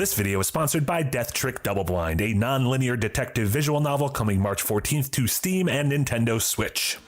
This video is sponsored by Death Trick Double Blind, a non-linear detective visual novel coming March 14th to Steam and Nintendo Switch.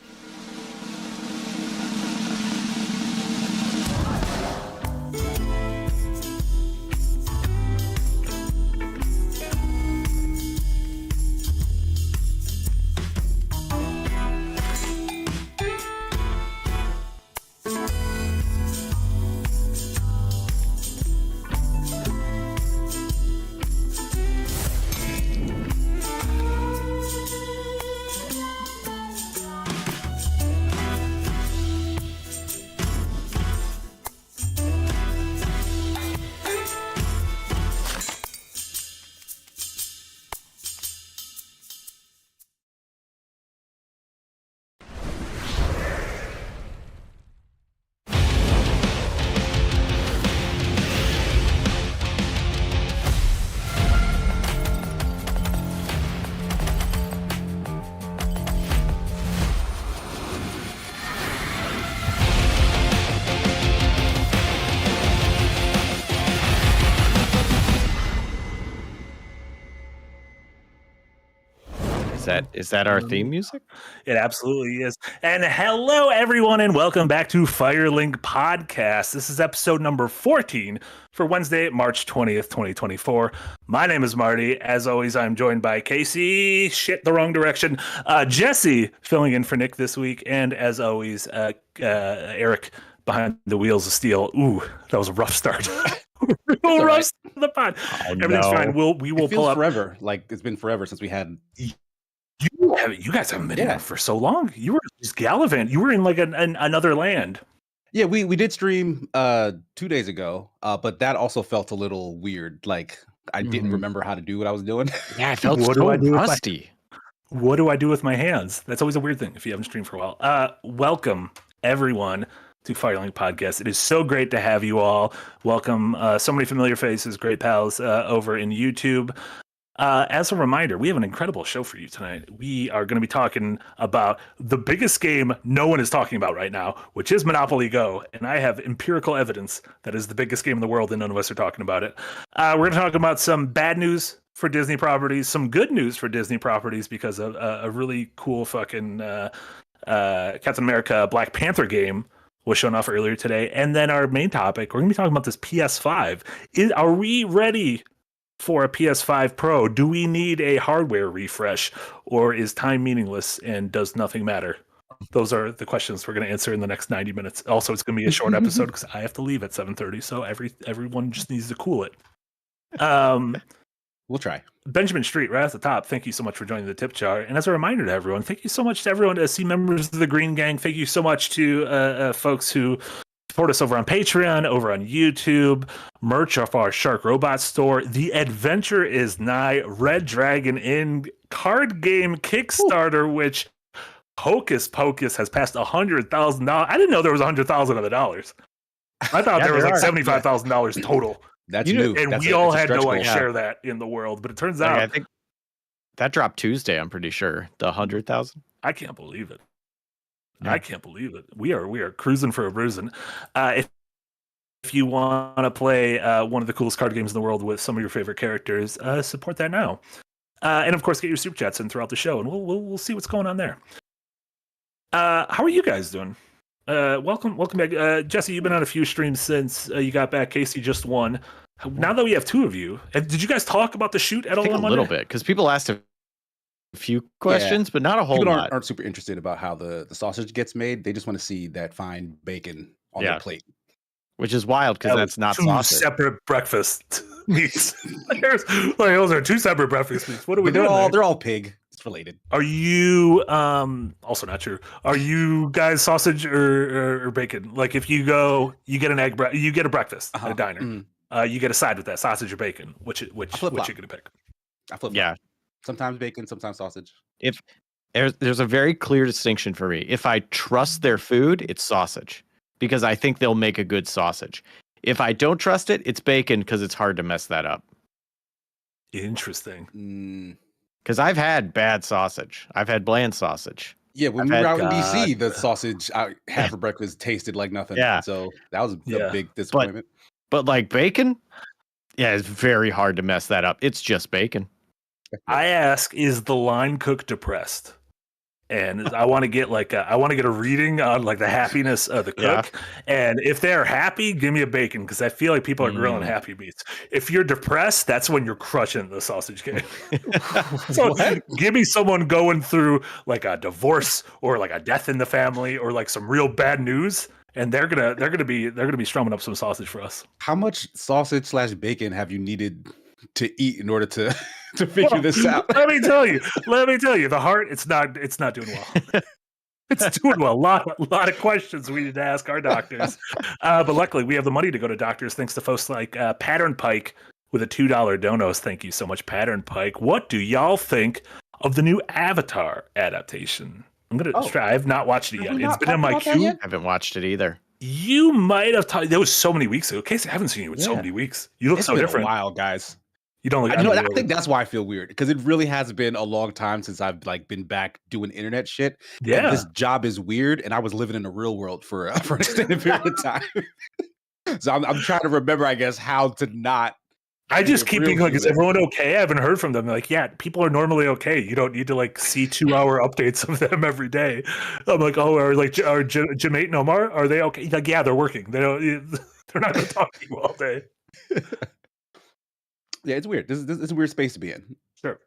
Is that our theme music? It absolutely is. And hello, everyone, and welcome back to Firelink Podcast. This is episode number 14 for Wednesday, March 20th, 2024. My name is Marty. As always, I'm joined by Casey. Shit, the wrong direction. Jesse, filling in for Nick this week. And as always, Eric behind the wheels of steel. Ooh, that was a rough start. Real rough to the pod. Everything's fine. We will pull up forever. Like it's been forever since we had. You guys haven't been here for so long. You were just gallivant. You were in like another land. Yeah, we did stream 2 days ago, but that also felt a little weird. Like I didn't remember how to do what I was doing. Yeah, I felt so rusty. What do I do with my hands? That's always a weird thing if you haven't streamed for a while. Welcome everyone to Firelink Podcast. It is so great to have you all. Welcome so many familiar faces, great pals over in YouTube. As a reminder, we have an incredible show for you tonight. We are going to be talking about the biggest game no one is talking about right now, which is Monopoly Go. And I have empirical evidence that is the biggest game in the world and none of us are talking about it. We're going to talk about some bad news for Disney properties, some good news for Disney properties because of a really cool fucking Captain America Black Panther game was shown off earlier today. And then our main topic, we're going to be talking about this PS5. Are we ready for a PS5 Pro? Do we need a hardware refresh, or is time meaningless and does nothing matter? Those are the questions we're going to answer in the next 90 minutes. Also, it's going to be a short episode because I have to leave at 7:30, so everyone just needs to cool it. We'll try. Benjamin Street, right at the top, thank you so much for joining the tip jar. And as a reminder to everyone, thank you so much to everyone to see members of the Green Gang. Thank you so much to folks who support us over on Patreon, over on YouTube, merch off our Shark Robot store. The adventure is nigh. Red Dragon in card game Kickstarter, which Hocus Pocus has passed $100,000. I didn't know there was $100,000 of the dollars. I thought there was like $75,000 total. That's new. And we all had to like share that in the world, but it turns out I think that dropped Tuesday. I'm pretty sure the 100,000. I can't believe it. I can't believe it. We are cruising for a bruising. If you want to play one of the coolest card games in the world with some of your favorite characters, support that now. And of course, get your super chats in throughout the show, and we'll see what's going on there. How are you guys doing? Welcome back, Jesse. You've been on a few streams since you got back. Casey just won. Now that we have two of you, did you guys talk about the shoot at all? A little bit, because people asked a few questions, but not a whole lot. Aren't super interested about how the sausage gets made. They just want to see that fine bacon on their plate, which is wild because that's not two sausage. Separate breakfast meats. Those are two separate breakfast meats. What are we doing? They're all pig. It's related. Are you also not true? Are you guys sausage or bacon? Like if you go, you get an egg, you get a breakfast at a diner. You get a side with that, sausage or bacon. Which you're gonna pick? I flip. Yeah. Sometimes bacon, sometimes sausage. If there's a very clear distinction for me. If I trust their food, it's sausage because I think they'll make a good sausage. If I don't trust it, it's bacon because it's hard to mess that up. Interesting. Because I've had bad sausage. I've had bland sausage. Yeah, when we were out in DC, the sausage I had for breakfast tasted like nothing. Yeah. So that was a big disappointment. But like bacon, Yeah, it's very hard to mess that up. It's just bacon. I ask, is the line cook depressed? And I want to get a reading on like the happiness of the cook. Yeah. And if they're happy, give me a bacon because I feel like people are grilling happy meats. If you're depressed, that's when you're crushing the sausage game. So give me someone going through like a divorce or like a death in the family or like some real bad news, and they're gonna be strumming up some sausage for us. How much sausage / bacon have you needed to eat in order to to figure this out? Let me tell you, the heart, it's not doing well. It's doing well. A lot of questions we need to ask our doctors. But luckily, we have the money to go to doctors thanks to folks like Pattern Pike with a $2 donos. Thank you so much, Pattern Pike. What do y'all think of the new Avatar adaptation? I'm going to try. I've not watched it yet. It's been in my queue. I haven't watched it either. You might have talked. That was so many weeks ago. Casey, I haven't seen you in so many weeks. You look so different. A while, guys. You don't look. I think that's why I feel weird because it really has been a long time since I've like been back doing internet shit. Yeah, and this job is weird, and I was living in the real world for an extended period of time. So I'm trying to remember, I guess, how to not. I just keep being like, is everyone okay? I haven't heard from them. They're like, yeah, people are normally okay. You don't need to like see 2-hour updates of them every day. I'm like, oh, are Jemate and Omar, are they okay? Like, yeah, they're working. They're not going to talk to you all day. Yeah, it's weird. This is a weird space to be in. Sure.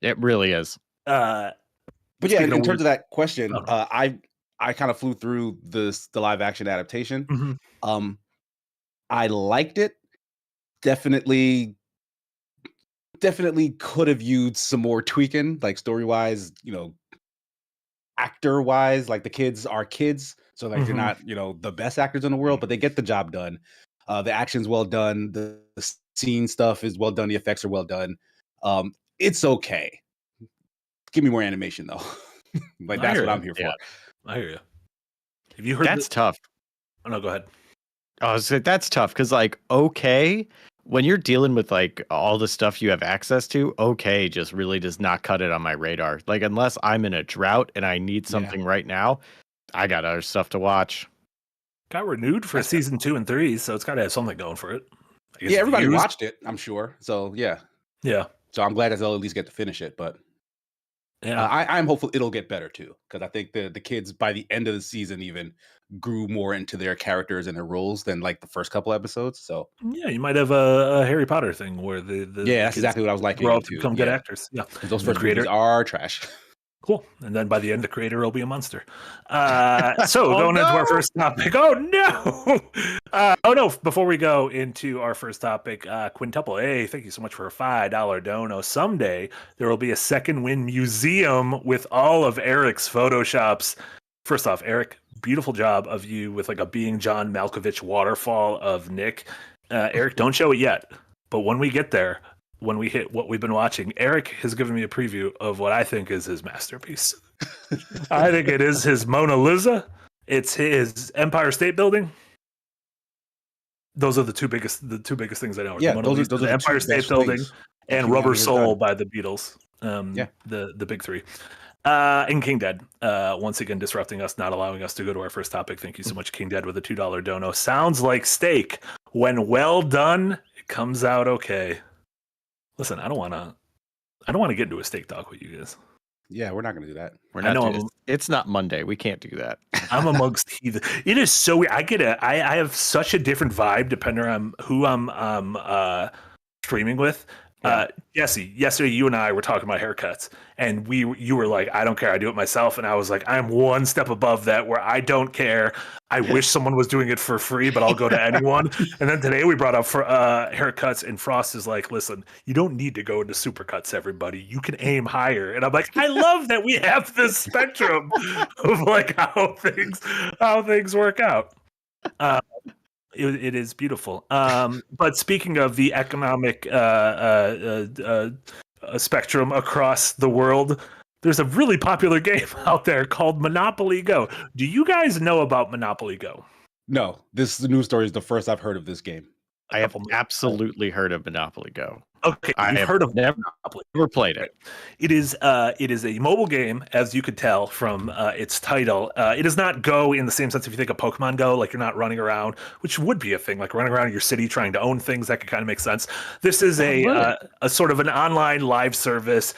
It really is. But yeah, in terms of that question, I kind of flew through the live action adaptation. Mm-hmm. I liked it. Definitely could have used some more tweaking, like story wise, actor wise. Like the kids are kids, so like they're not, the best actors in the world, but they get the job done. The action's well done. The scene stuff is well done. The effects are well done. It's okay. Give me more animation though. Like that's what I'm here for. I hear you. Have you heard? That's tough. Oh no, go ahead. Oh, so that's tough because like when you're dealing with like all the stuff you have access to, just really does not cut it on my radar. Like unless I'm in a drought and I need something right now, I got other stuff to watch. Got renewed for season 2 and 3, so it's got to have something going for it. Yeah, everybody watched it, I'm sure. So yeah. So I'm glad that they'll at least get to finish it, but I'm hopeful it'll get better too, because I think the kids by the end of the season even grew more into their characters and their roles than like the first couple episodes. So yeah, you might have a Harry Potter thing where the that's exactly what I was liking. Grow up to become good actors. Yeah, those first creators are trash. Cool. And then by the end, the creator will be a monster. Going into our first topic. Oh, no. Before we go into our first topic, Quintuple A, thank you so much for a $5 dono. Someday, there will be a Second Wind museum with all of Eric's Photoshops. First off, Eric, beautiful job of you with like a Being John Malkovich waterfall of Nick. Eric, don't show it yet. But when we get there, when we hit what we've been watching, Eric has given me a preview of what I think is his masterpiece. I think it is his Mona Lisa. It's his Empire State Building. Those are the two biggest things I know. Yeah, those are the Empire State Building and Rubber Soul by the Beatles. The big three. And King Dead, once again disrupting us, not allowing us to go to our first topic. Thank you so much, King Dead, with a $2 dono. Sounds like steak. When well done, it comes out okay. Listen, I don't want to get into a steak talk with you guys. Yeah, we're not going to do that. We're not. It's not Monday. We can't do that. I'm amongst heathen. It is so weird. I have such a different vibe depending on who I'm streaming with. Jesse, yesterday you and I were talking about haircuts, and you were like, I don't care, I do it myself, and I was like, I'm one step above that where I don't care. I wish someone was doing it for free, but I'll go to anyone. And then today we brought up for haircuts, and Frost is like, listen, you don't need to go into supercuts, everybody. You can aim higher. And I'm like, I love that we have this spectrum of like how things work out. It is beautiful. But speaking of the economic spectrum across the world, there's a really popular game out there called Monopoly Go. Do you guys know about Monopoly Go? No, this news story is the first I've heard of this game. I have absolutely heard of Monopoly Go. Okay, I you've have heard of never Monopoly. played it. It is a mobile game, as you could tell from its title. It does not Go in the same sense if you think of Pokemon Go, like you're not running around, which would be a thing, like running around your city trying to own things. That could kind of make sense. This is a sort of an online live service,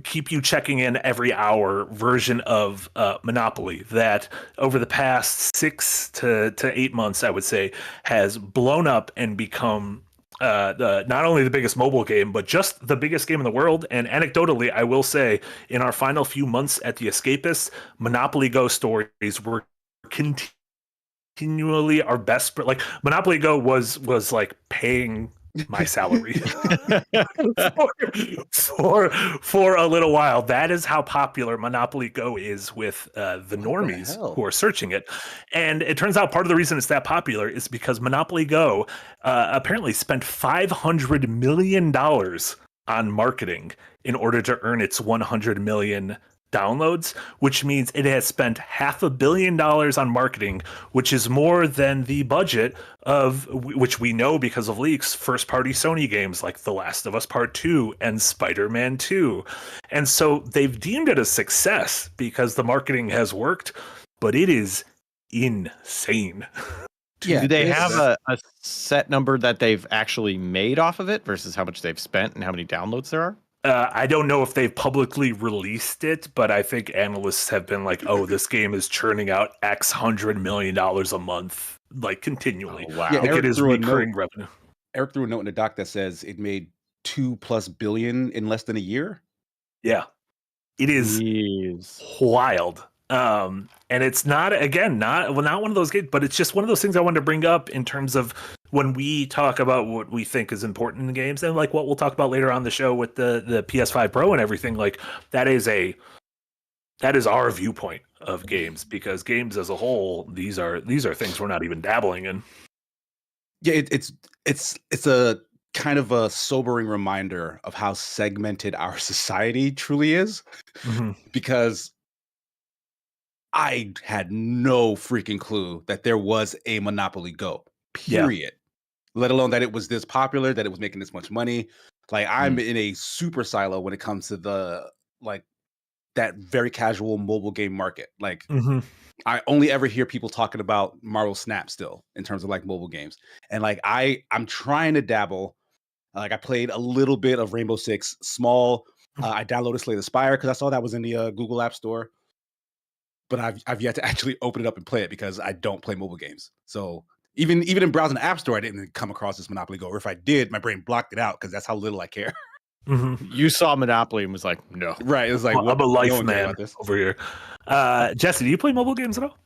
keep you checking in every hour version of Monopoly that over the past 6 to 8 months, I would say, has blown up and become not only the biggest mobile game, but just the biggest game in the world. And anecdotally, I will say, in our final few months at The Escapists, Monopoly Go stories were continually our best. Like Monopoly Go was like paying my salary for a little while. That is how popular Monopoly Go is with the normies who are searching it. And it turns out part of the reason it's that popular is because Monopoly Go apparently spent $500 million on marketing in order to earn its 100 million downloads, which means it has spent $500 million on marketing, which is more than the budget of, which we know because of leaks, first party Sony games like The Last of Us Part 2 and Spider-Man 2. And so they've deemed it a success because the marketing has worked, but it is insane. Do they have a set number that they've actually made off of it versus how much they've spent and how many downloads there are? I don't know if they've publicly released it, but I think analysts have been like, "Oh, this game is churning out X $100 million a month, like continually." Oh, wow! Yeah, like it is recurring revenue. Eric threw a note in the doc that says it made $2+ billion in less than a year. Yeah, it is wild. And it's not one of those games, but it's just one of those things I wanted to bring up in terms of when we talk about what we think is important in games, and like what we'll talk about later on the show with the PS5 Pro and everything. Like that is our viewpoint of games, because games as a whole, these are things we're not even dabbling in. Yeah, it's a kind of a sobering reminder of how segmented our society truly is, because I had no freaking clue that there was a Monopoly Go, period. Let alone that it was this popular, that it was making this much money. Like I'm in a super silo when it comes to the like that very casual mobile game market. Like I only ever hear people talking about Marvel Snap still in terms of like mobile games. And like I'm trying to dabble. Like I played a little bit of Rainbow Six small. I downloaded Slay the Spire because I saw that was in the Google App Store. But I've yet to actually open it up and play it because I don't play mobile games. So even in browsing the App Store, I didn't come across this Monopoly Go. Or if I did, my brain blocked it out because that's how little I care. You saw Monopoly and was like, no. Right. It was like, I'm a life no man over here. Jesse, do you play mobile games at all?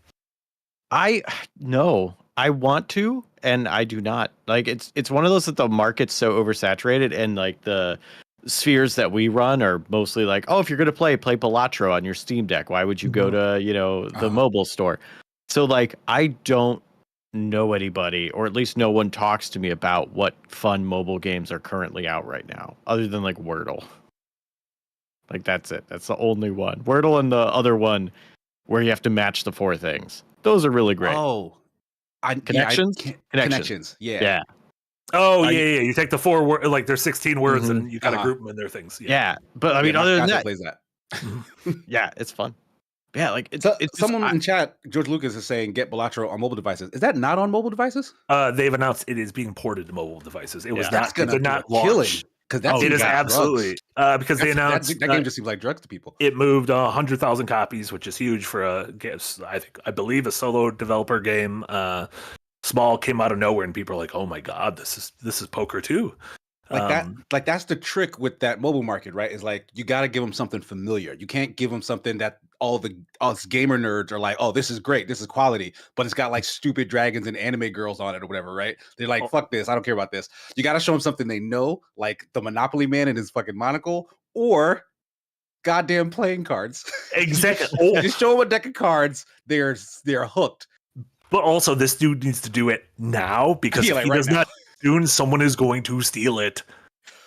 No. I want to, and I do not. Like it's one of those that the market's so oversaturated, and like the spheres that we run are mostly like, oh, if you're going to play Balatro on your Steam Deck. Why would you go to, the mobile store? So like, I don't know anybody, or at least no one talks to me about what fun mobile games are currently out right now, other than like Wordle. Like that's it. That's the only one. Wordle and the other one where you have to match the 4 things. Those are really great. Oh, Connections? Connections. Yeah. Oh, yeah. You take the 4 words, like there's 16 words, and you gotta group them in their things. Yeah. But I mean, other than that, plays that. Yeah, it's fun. Yeah, like it's someone in chat, George Lucas is saying get Balatro on mobile devices. Is that not on mobile devices? They've announced it is being ported to mobile devices. It was not. It did not launch. Because that's it is absolutely because they announced that game just seems like drugs to people. It moved 100,000 copies, which is huge for I believe a solo developer game. Small, came out of nowhere, and people are like, "Oh my god, this is poker too." Like that's the trick with that mobile market, right? Is like you got to give them something familiar. You can't give them something that all us gamer nerds are like, "Oh, this is great, this is quality," but it's got like stupid dragons and anime girls on it or whatever, right? They're like, "Fuck this, I don't care about this." You got to show them something they know, like the Monopoly Man and his fucking monocle, or goddamn playing cards. Exactly. Just show them a deck of cards. They're hooked. But also, this dude needs to do it now, because if he does not, soon someone is going to steal it.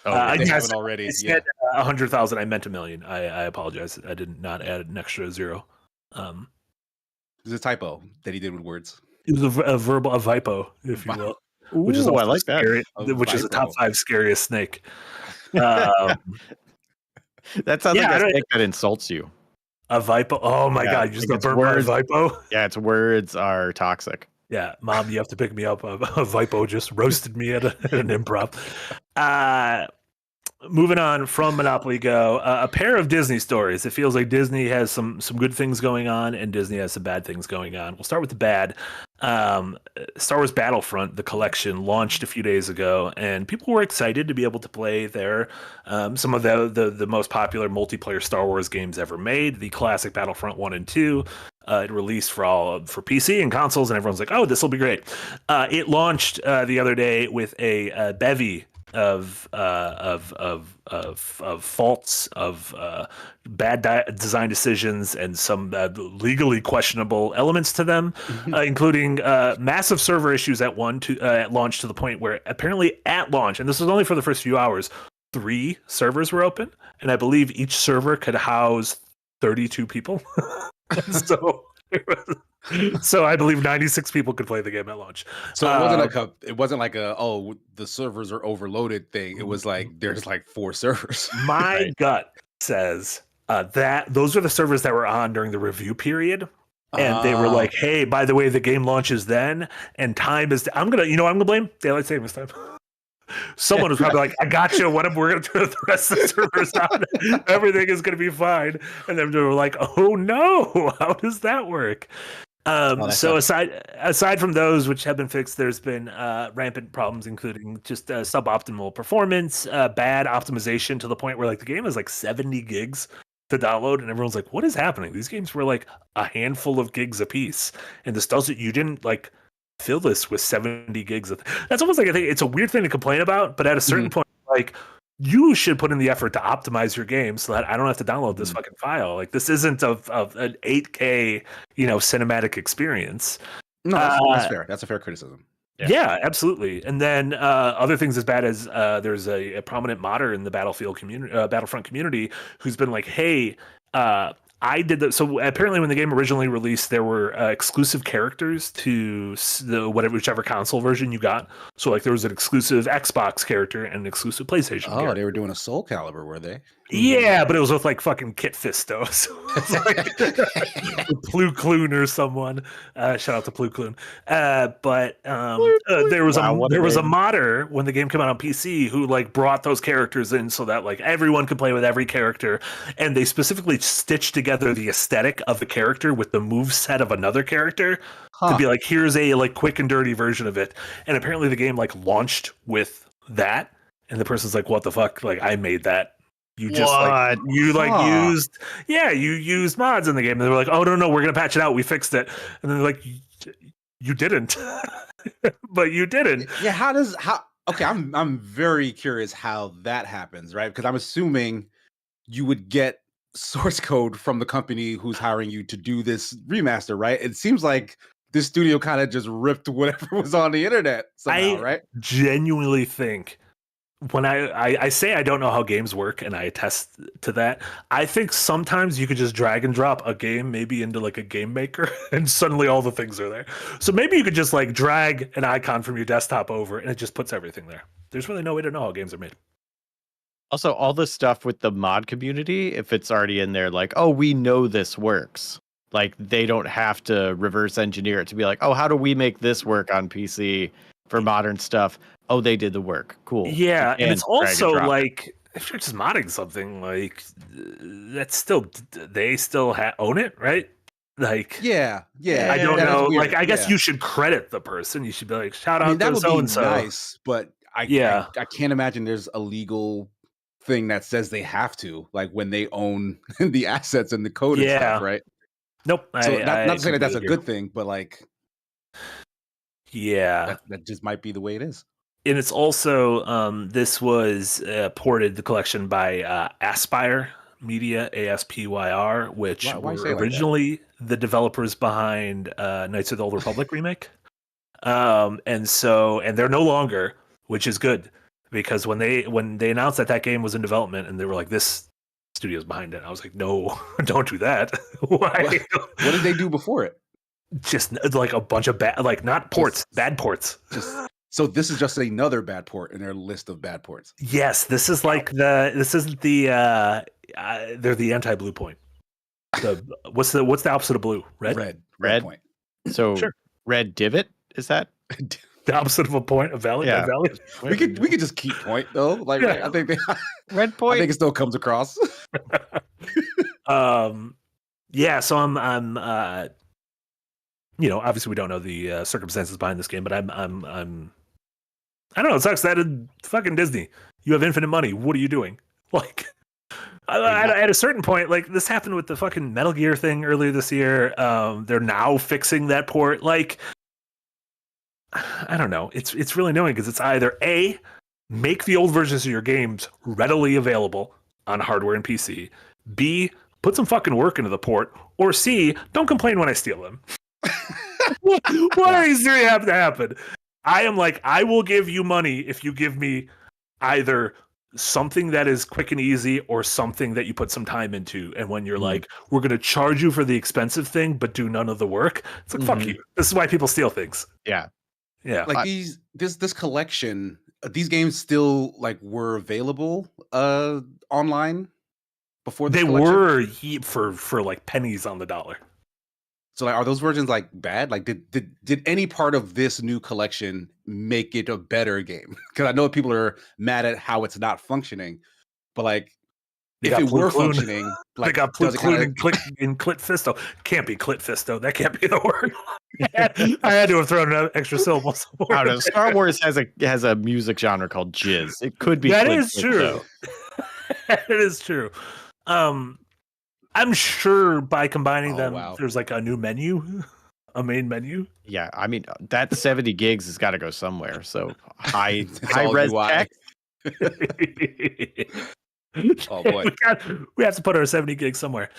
I haven't already. I said 100,000. I meant 1 million. I apologize. I did not add an extra 0. It was a typo that he did with words. It was a vipo, if you will. which is Ooh, I also like that. scary, A which is a top Vipo. 5 scariest snake. Um, That sounds yeah, like I a don't- snake that insults you. a Vipo. Oh my Yeah, god, you just like got its burned by a words. Vipo? Yeah, its words are toxic. Yeah, mom, you have to pick me up. A Vipo just roasted me at an improv. Uh, Moving on from Monopoly Go, a pair of Disney stories. It feels like Disney has some good things going on, and Disney has some bad things going on. We'll start with the bad. Star Wars Battlefront, the collection, launched a few days ago, and people were excited to be able to play their some of the most popular multiplayer Star Wars games ever made. The classic Battlefront 1 and 2. It released for PC and consoles, and everyone's like, "Oh, this will be great." It launched the other day with a bevy of faults, of bad design decisions, and some legally questionable elements to them, including massive server issues at launch, to the point where apparently at launch, and this was only for the first few hours, 3 servers were open, and I believe each server could house 32 people. So so I believe 96 people could play the game at launch. So it wasn't like a the servers are overloaded thing. It was like there's like 4 servers. My Right. gut says that those are the servers that were on during the review period. And they were like, "Hey, by the way, the game launches then, and time is." I'm gonna blame daylight savings time. Someone was probably like, "I got you. We're gonna turn the rest of the servers on. Everything is gonna be fine." And then they were like, "Oh no, how does that work?" So aside from those which have been fixed, there's been rampant problems, including just suboptimal performance, bad optimization, to the point where like the game is like 70 gigs to download, and everyone's like, "What is happening?" These games were like a handful of gigs apiece, and this doesn't. You didn't like fill this with 70 gigs of. That's almost like, I think it's a weird thing to complain about, but at a certain point, like, you should put in the effort to optimize your game so that I don't have to download this fucking file. Like, this isn't of an 8K, cinematic experience. No, that's fair. That's a fair criticism. Yeah, absolutely. And then other things as bad as there's a prominent modder in the Battlefront community who's been like, "Hey, I did that." So apparently, when the game originally released, there were exclusive characters to whichever console version you got. So like, there was an exclusive Xbox character and an exclusive PlayStation. character. They were doing a Soul Calibur, were they? Yeah, but it was with like fucking Kit Fisto. So it's like Plu Kloon or someone. Shout out to Plu Kloon. But there was a modder when the game came out on PC who like brought those characters in so that like everyone could play with every character, and they specifically stitched together the aesthetic of the character with the move set of another character to be like, here's a like quick and dirty version of it. And apparently the game like launched with that, and the person's like, "What the fuck? Like, I made that." You just used mods in the game, and they were like, "Oh no, we're gonna patch it out. We fixed it." And then they're like, "You didn't," but you didn't. Yeah, okay, I'm very curious how that happens, right? Because I'm assuming you would get source code from the company who's hiring you to do this remaster, right? It seems like this studio kind of just ripped whatever was on the internet somehow, right? Genuinely think, when I say I don't know how games work, and I attest to that, I think sometimes you could just drag and drop a game maybe into like a game maker, and suddenly all the things are there. So maybe you could just like drag an icon from your desktop over, and it just puts everything there. There's really no way to know how games are made. Also, all the stuff with the mod community, if it's already in there, like, "Oh, we know this works." Like, they don't have to reverse engineer it to be like, "Oh, how do we make this work on PC for modern stuff?" Oh, they did the work. Cool. Yeah, and it's also like, if you're just modding something, like, that's still, they still own it, right? Like, yeah. I don't know. Like, I guess you should credit the person. You should be like, "Shout out to so and so." Nice, but I can't imagine there's a legal thing that says they have to, like, when they own the assets and the code and stuff, right? Nope. So not to say that that's a good thing, but like, that just might be the way it is. And it's also this was ported, the collection, by Aspyr Media, ASPYR, which were originally the developers behind Knights of the Old Republic remake. And they're no longer, which is good, because when they announced that game was in development, and they were like, "This studio's behind it," I was like, "No, don't do that." Why? What did they do before it? Just like a bunch of bad, like, not ports, bad ports. Just So this is just another bad port in their list of bad ports. Yes, this is like this isn't the they're the anti-blue point. What's the opposite of blue? Red. Red point. So Sure. red divot, is that? The opposite of a point, a valley. Yeah. Valley. We could just keep point though. Like Yeah. I think Red I point. think it still comes across. Yeah, so I'm obviously we don't know the circumstances behind this game, but I'm I don't know, it sucks that fucking Disney. You have infinite money. What are you doing? Like at a certain point, like this happened with the fucking Metal Gear thing earlier this year. They're now fixing that port. Like I don't know. It's really annoying because it's either A, make the old versions of your games readily available on hardware and PC. B, put some fucking work into the port. Or C, don't complain when I steal them. What are these three have to happen? I am like, I will give you money if you give me either something that is quick and easy or something that you put some time into. And when you're like, we're going to charge you for the expensive thing, but do none of the work, it's like, fuck you. This is why people steal things. Yeah. Yeah. Like this collection, these games still like were available online before this they collection? were for like pennies on the dollar. So like, are those versions like bad? Like did any part of this new collection make it a better game? Because I know people are mad at how it's not functioning, but like They if got it were Clune. functioning, They like got does it kinda, in Clit Fisto. Can't be Clit Fisto. That can't be the word. I had to have thrown an extra syllable somewhere. I don't know. Star Wars has a music genre called jizz. It could be. That Clint is true. It is true. I'm sure by combining them, there's like a new menu, a main menu. Yeah, I mean that 70 gigs has got to go somewhere. So high all res UI. tech. Oh boy. we have to put our 70 gigs somewhere.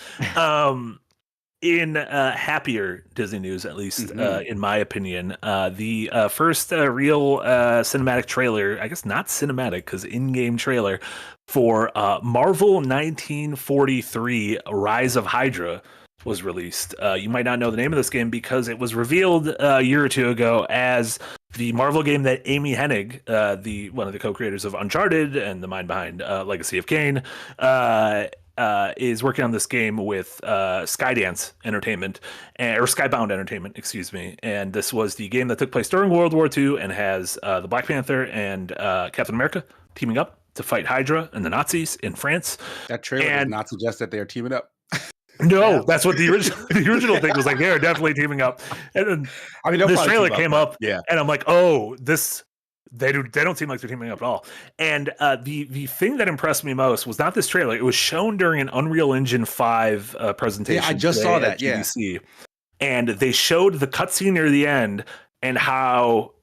In happier Disney news, at least in my opinion, the first real cinematic trailer, I guess not cinematic because in-game trailer for Marvel 1943 Rise of Hydra was released. You might not know the name of this game because it was revealed a year or two ago as the Marvel game that Amy Hennig, one of the co-creators of Uncharted and the mind behind Legacy of Kain, is working on this game with Skydance Entertainment, or Skybound Entertainment, excuse me. And this was the game that took place during World War II and has the Black Panther and Captain America teaming up to fight Hydra and the Nazis in France. That trailer does not suggest that they are teaming up. No, that's what the original thing was like. They're definitely teaming up. And then I mean, this trailer came up, yeah, and I'm like, oh, they don't seem like they're teaming up at all. And the thing that impressed me most was not this trailer. It was shown during an Unreal Engine 5 presentation. Yeah, I just saw that. GDC. And they showed the cutscene near the end and how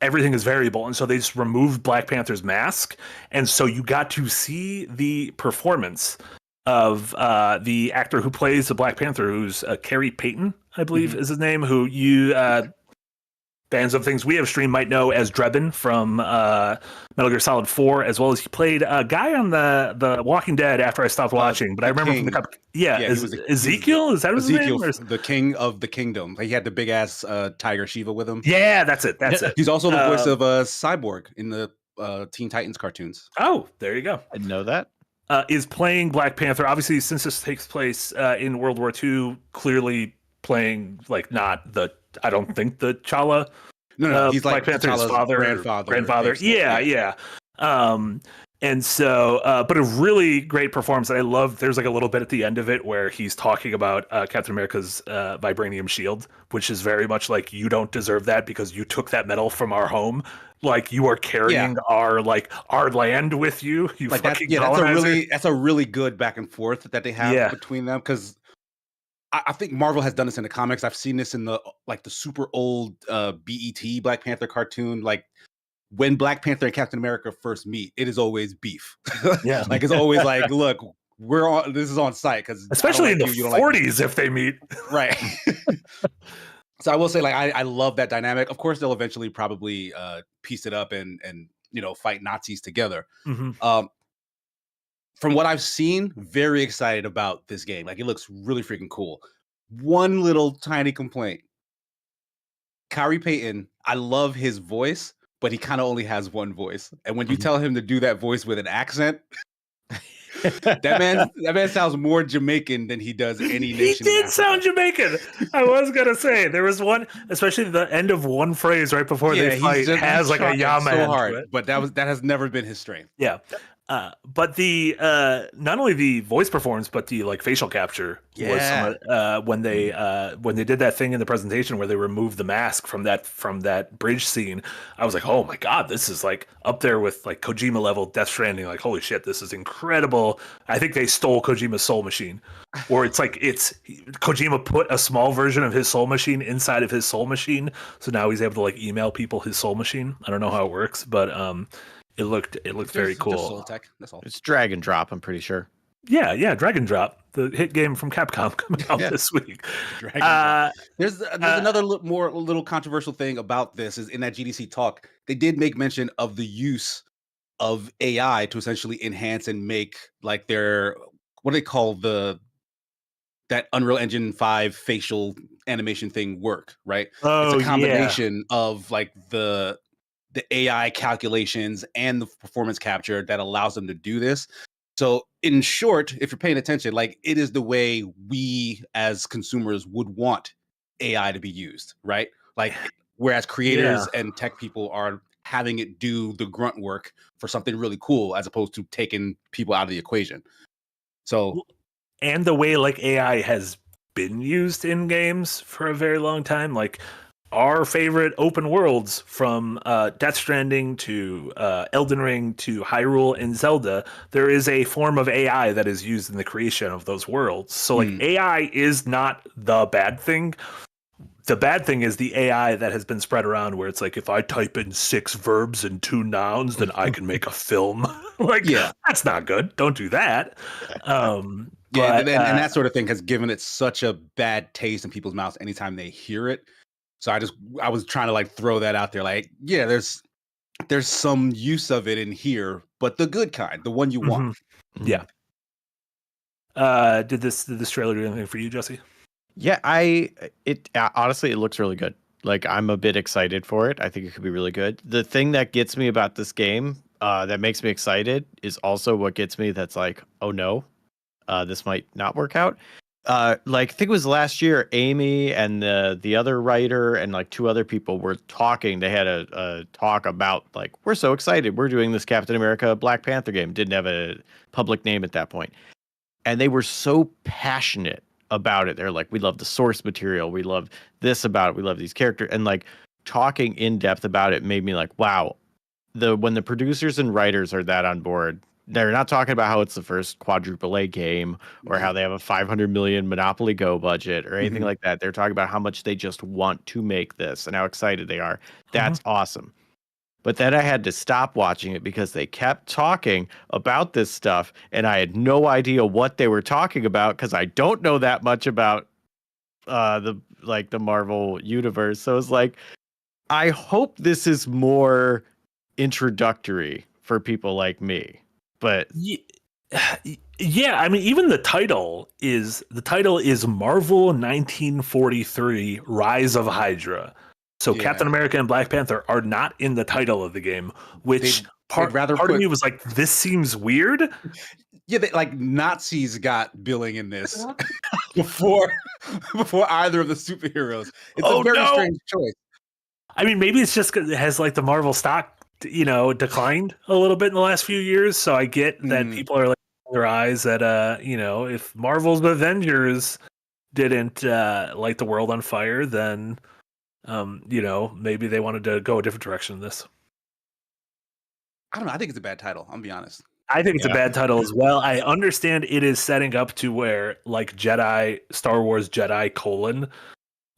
everything is variable. And so they just removed Black Panther's mask, and so you got to see the performance of the actor who plays the Black Panther, who's Carrie Payton, I believe is his name, who you fans of things we have streamed might know as Drebin from Metal Gear Solid 4, as well as he played a guy on the Walking Dead after I stopped watching. But I remember King. from Ezekiel? Is that his name? The king of the kingdom. Like, he had the big ass tiger Shiva with him. Yeah, that's it. He's also the voice of Cyborg in the Teen Titans cartoons. Oh, there you go. I didn't know that. Is playing Black Panther. Obviously, since this takes place in World War II, clearly playing like not the, I don't think the T'Challa. No, he's Black like Panther's grandfather. Yeah. And so, but a really great performance. I love. There's like a little bit at the end of it where he's talking about Captain America's vibranium shield, which is very much like, you don't deserve that because you took that metal from our home. Like, you are carrying our land with you. You like fucking that's a really good back and forth that they have between them, because I think Marvel has done this in the comics. I've seen this in the super old BET Black Panther cartoon. Like, when Black Panther and Captain America first meet, it is always beef. Yeah, like, it's always like, look, this is on site, because especially in the 40s if they meet, right? So I will say, like, I love that dynamic. Of course, they'll eventually probably piece it up and fight Nazis together. From what I've seen, very excited about this game. Like, it looks really freaking cool. One little tiny complaint. Kyrie Payton, I love his voice, but he kind of only has one voice. And when you tell him to do that voice with an accent, that man sounds more Jamaican than he does any He nation in did Africa. sound Jamaican. I was gonna say there was one, especially the end of one phrase right before they fight has like a Yama so end hard, to it. but that has never been his strength. Yeah. But the not only the voice performance, but the like facial capture was some when they did that thing in the presentation where they removed the mask from that bridge scene. I was like, oh my god, this is like up there with like Kojima level Death Stranding. Like, holy shit, this is incredible. I think they stole Kojima's Soul Machine, or it's Kojima put a small version of his Soul Machine inside of his Soul Machine, so now he's able to like email people his Soul Machine. I don't know how it works, but it looked very cool. Just Soul Tech, that's all. It's drag and drop, I'm pretty sure. Yeah, Drag and Drop, the hit game from Capcom coming out this week. There's another little controversial thing about this is in that GDC talk, they did make mention of the use of AI to essentially enhance and make like their what do they call that Unreal Engine 5 facial animation thing work, right? Oh, it's a combination of like the AI calculations and the performance capture that allows them to do this. So in short, if you're paying attention, like it is the way we as consumers would want AI to be used, right? Like whereas creators and tech people are having it do the grunt work for something really cool as opposed to taking people out of the equation. So and the way like AI has been used in games for a very long time, like our favorite open worlds from Death Stranding to Elden Ring to Hyrule and Zelda, there is a form of AI that is used in the creation of those worlds. So like AI is not the bad thing. The bad thing is the AI that has been spread around where it's like, if I type in 6 verbs and 2 nouns, then I can make a film. That's not good. Don't do that. And that sort of thing has given it such a bad taste in people's mouths anytime they hear it. So I was trying to like throw that out there. Like, yeah, there's some use of it in here, but the good kind, the one you want. Yeah. Did this trailer do anything for you, Jesse? Yeah, honestly, it looks really good. Like, I'm a bit excited for it. I think it could be really good. The thing that gets me about this game, that makes me excited, is also what gets me that's like, oh no, this might not work out. Like I think it was last year, Amy and the other writer and like 2 other people were talking. They had a talk about like, we're so excited, we're doing this Captain America Black Panther game. Didn't have a public name at that point, and they were so passionate about it. They're like, we love the source material, we love this about it, we love these characters, and like talking in depth about it made me like, wow, when the producers and writers are that on board. They're not talking about how it's the first quadruple A game or how they have a 500 million Monopoly Go budget or anything like that. They're talking about how much they just want to make this and how excited they are. That's awesome. But then I had to stop watching it because they kept talking about this stuff and I had no idea what they were talking about because I don't know that much about the Marvel universe. So it's like, I hope this is more introductory for people like me. But yeah, I mean, even the title is Marvel 1943 Rise of Hydra. So Captain America and Black Panther are not in the title of the game, which part of me was like, this seems weird. Yeah, like Nazis got billing in this before either of the superheroes. It's a very strange choice. I mean, maybe it's just because it has like the Marvel stock, declined a little bit in the last few years. So I get that people are like their eyes at if Marvel's Avengers didn't light the world on fire, then maybe they wanted to go a different direction in this. I don't know. I think it's a bad title. I'm gonna be honest. I think it's a bad title as well. I understand it is setting up to where like Star Wars Jedi :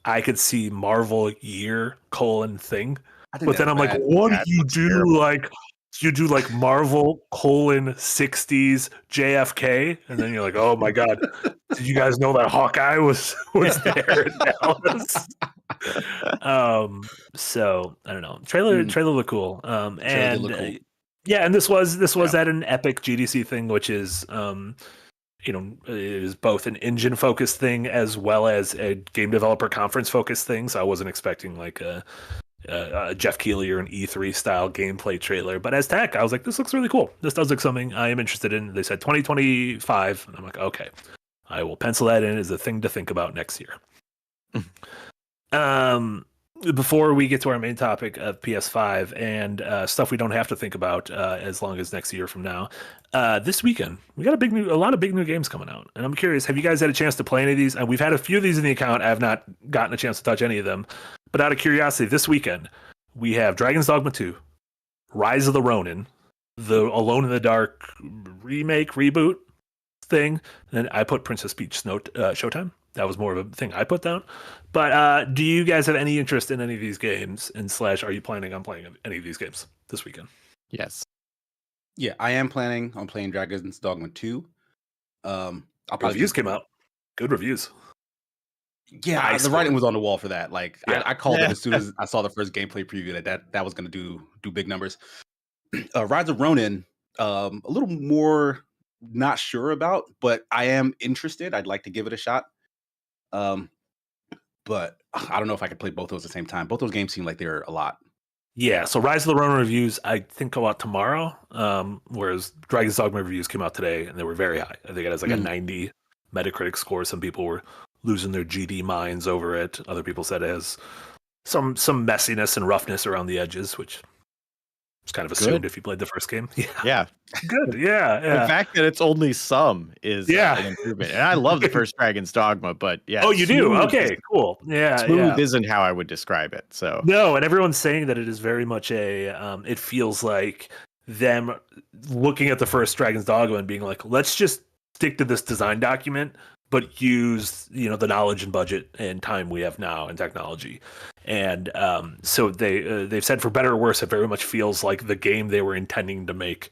I could see Marvel year : thing. But then I'm like, what do you do? Terrible. Like, you do like Marvel : 60s JFK, and then you're like, oh my god, did you guys know that Hawkeye was there in Dallas? So I don't know. Trailer looked cool. And look cool. Yeah, and this was at an Epic GDC thing, which is it is both an engine focused thing as well as a game developer conference focused thing. So I wasn't expecting like a Jeff Keighley or an E3 style gameplay trailer. But as tech, I was like, this looks really cool. This does look something I am interested in. They said 2025, and I'm like, okay, I will pencil that in as a thing to think about next year. Before we get to our main topic of PS5 and stuff we don't have to think about as long as next year from now, this weekend we got a lot of big new games coming out, and I'm curious, have you guys had a chance to play any of these? And we've had a few of these in the account. I have not gotten a chance to touch any of them, but out of curiosity, this weekend we have Dragon's Dogma 2, Rise of the Ronin, the Alone in the Dark remake reboot thing, and then I put Princess Peach Showtime. That was more of a thing I put down. But do you guys have any interest in any of these games? And / are you planning on playing any of these games this weekend? Yes. Yeah, I am planning on playing Dragon's Dogma 2. Reviews came out. Good reviews. Yeah, the writing was on the wall for that. Like I called it as soon as I saw the first gameplay preview that was going to do big numbers. Rise of Ronin, a little more not sure about, but I am interested. I'd like to give it a shot. But I don't know if I could play both those at the same time. Both those games seem like they're a lot. Yeah, so Rise of the Ronin reviews I think go out tomorrow, whereas Dragon's Dogma reviews came out today and they were very high. I think it has like a 90 Metacritic score. Some people were losing their GD minds over it. Other people said it has some messiness and roughness around the edges, which was kind of assumed if you played the first game. Yeah. Good. Yeah. The fact that it's only some is an improvement. And I love the first Dragon's Dogma, but yeah. Oh, you do? Okay, cool. Yeah. Smooth isn't how I would describe it. So no, and everyone's saying that it is very much it feels like them looking at the first Dragon's Dogma and being like, let's just stick to this design document, but use the knowledge and budget and time we have now and technology. And so they've said, for better or worse, it very much feels like the game they were intending to make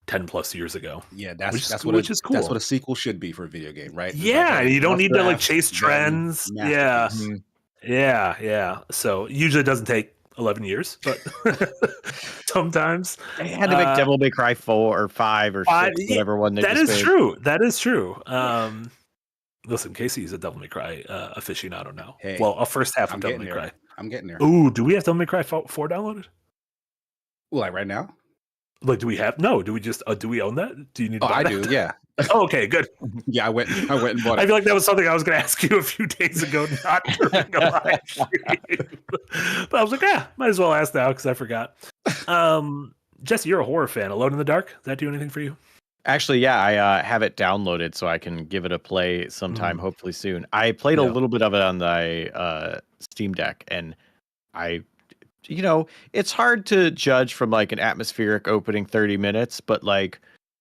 10 plus years ago. Yeah, that's cool. That's what a sequel should be for a video game, right? Yeah, you don't need to chase trends. Yeah. Yeah. So usually it doesn't take 11 years, but sometimes they had to make Devil May Cry 4 or 5 or 6, whatever one they That is true. That is true. Listen, Casey's a Devil May Cry aficionado now. Hey, well, a first half of Devil May Cry. I'm getting there. Ooh, do we have Devil May Cry 4 downloaded? Well, like right now? Like, do we have? No. Do we just? Do we own that? Do you need? To buy I do. Yeah. Oh, okay, good. Yeah, I went and bought it. I feel like that was something I was going to ask you a few days ago, not during a live stream. But I was like, might as well ask now because I forgot. Jesse, you're a horror fan. Alone in the Dark. Does that do anything for you? Actually, yeah, I have it downloaded so I can give it a play sometime, hopefully soon. I played a little bit of it on the Steam Deck, and it's hard to judge from like an atmospheric opening 30 minutes, but like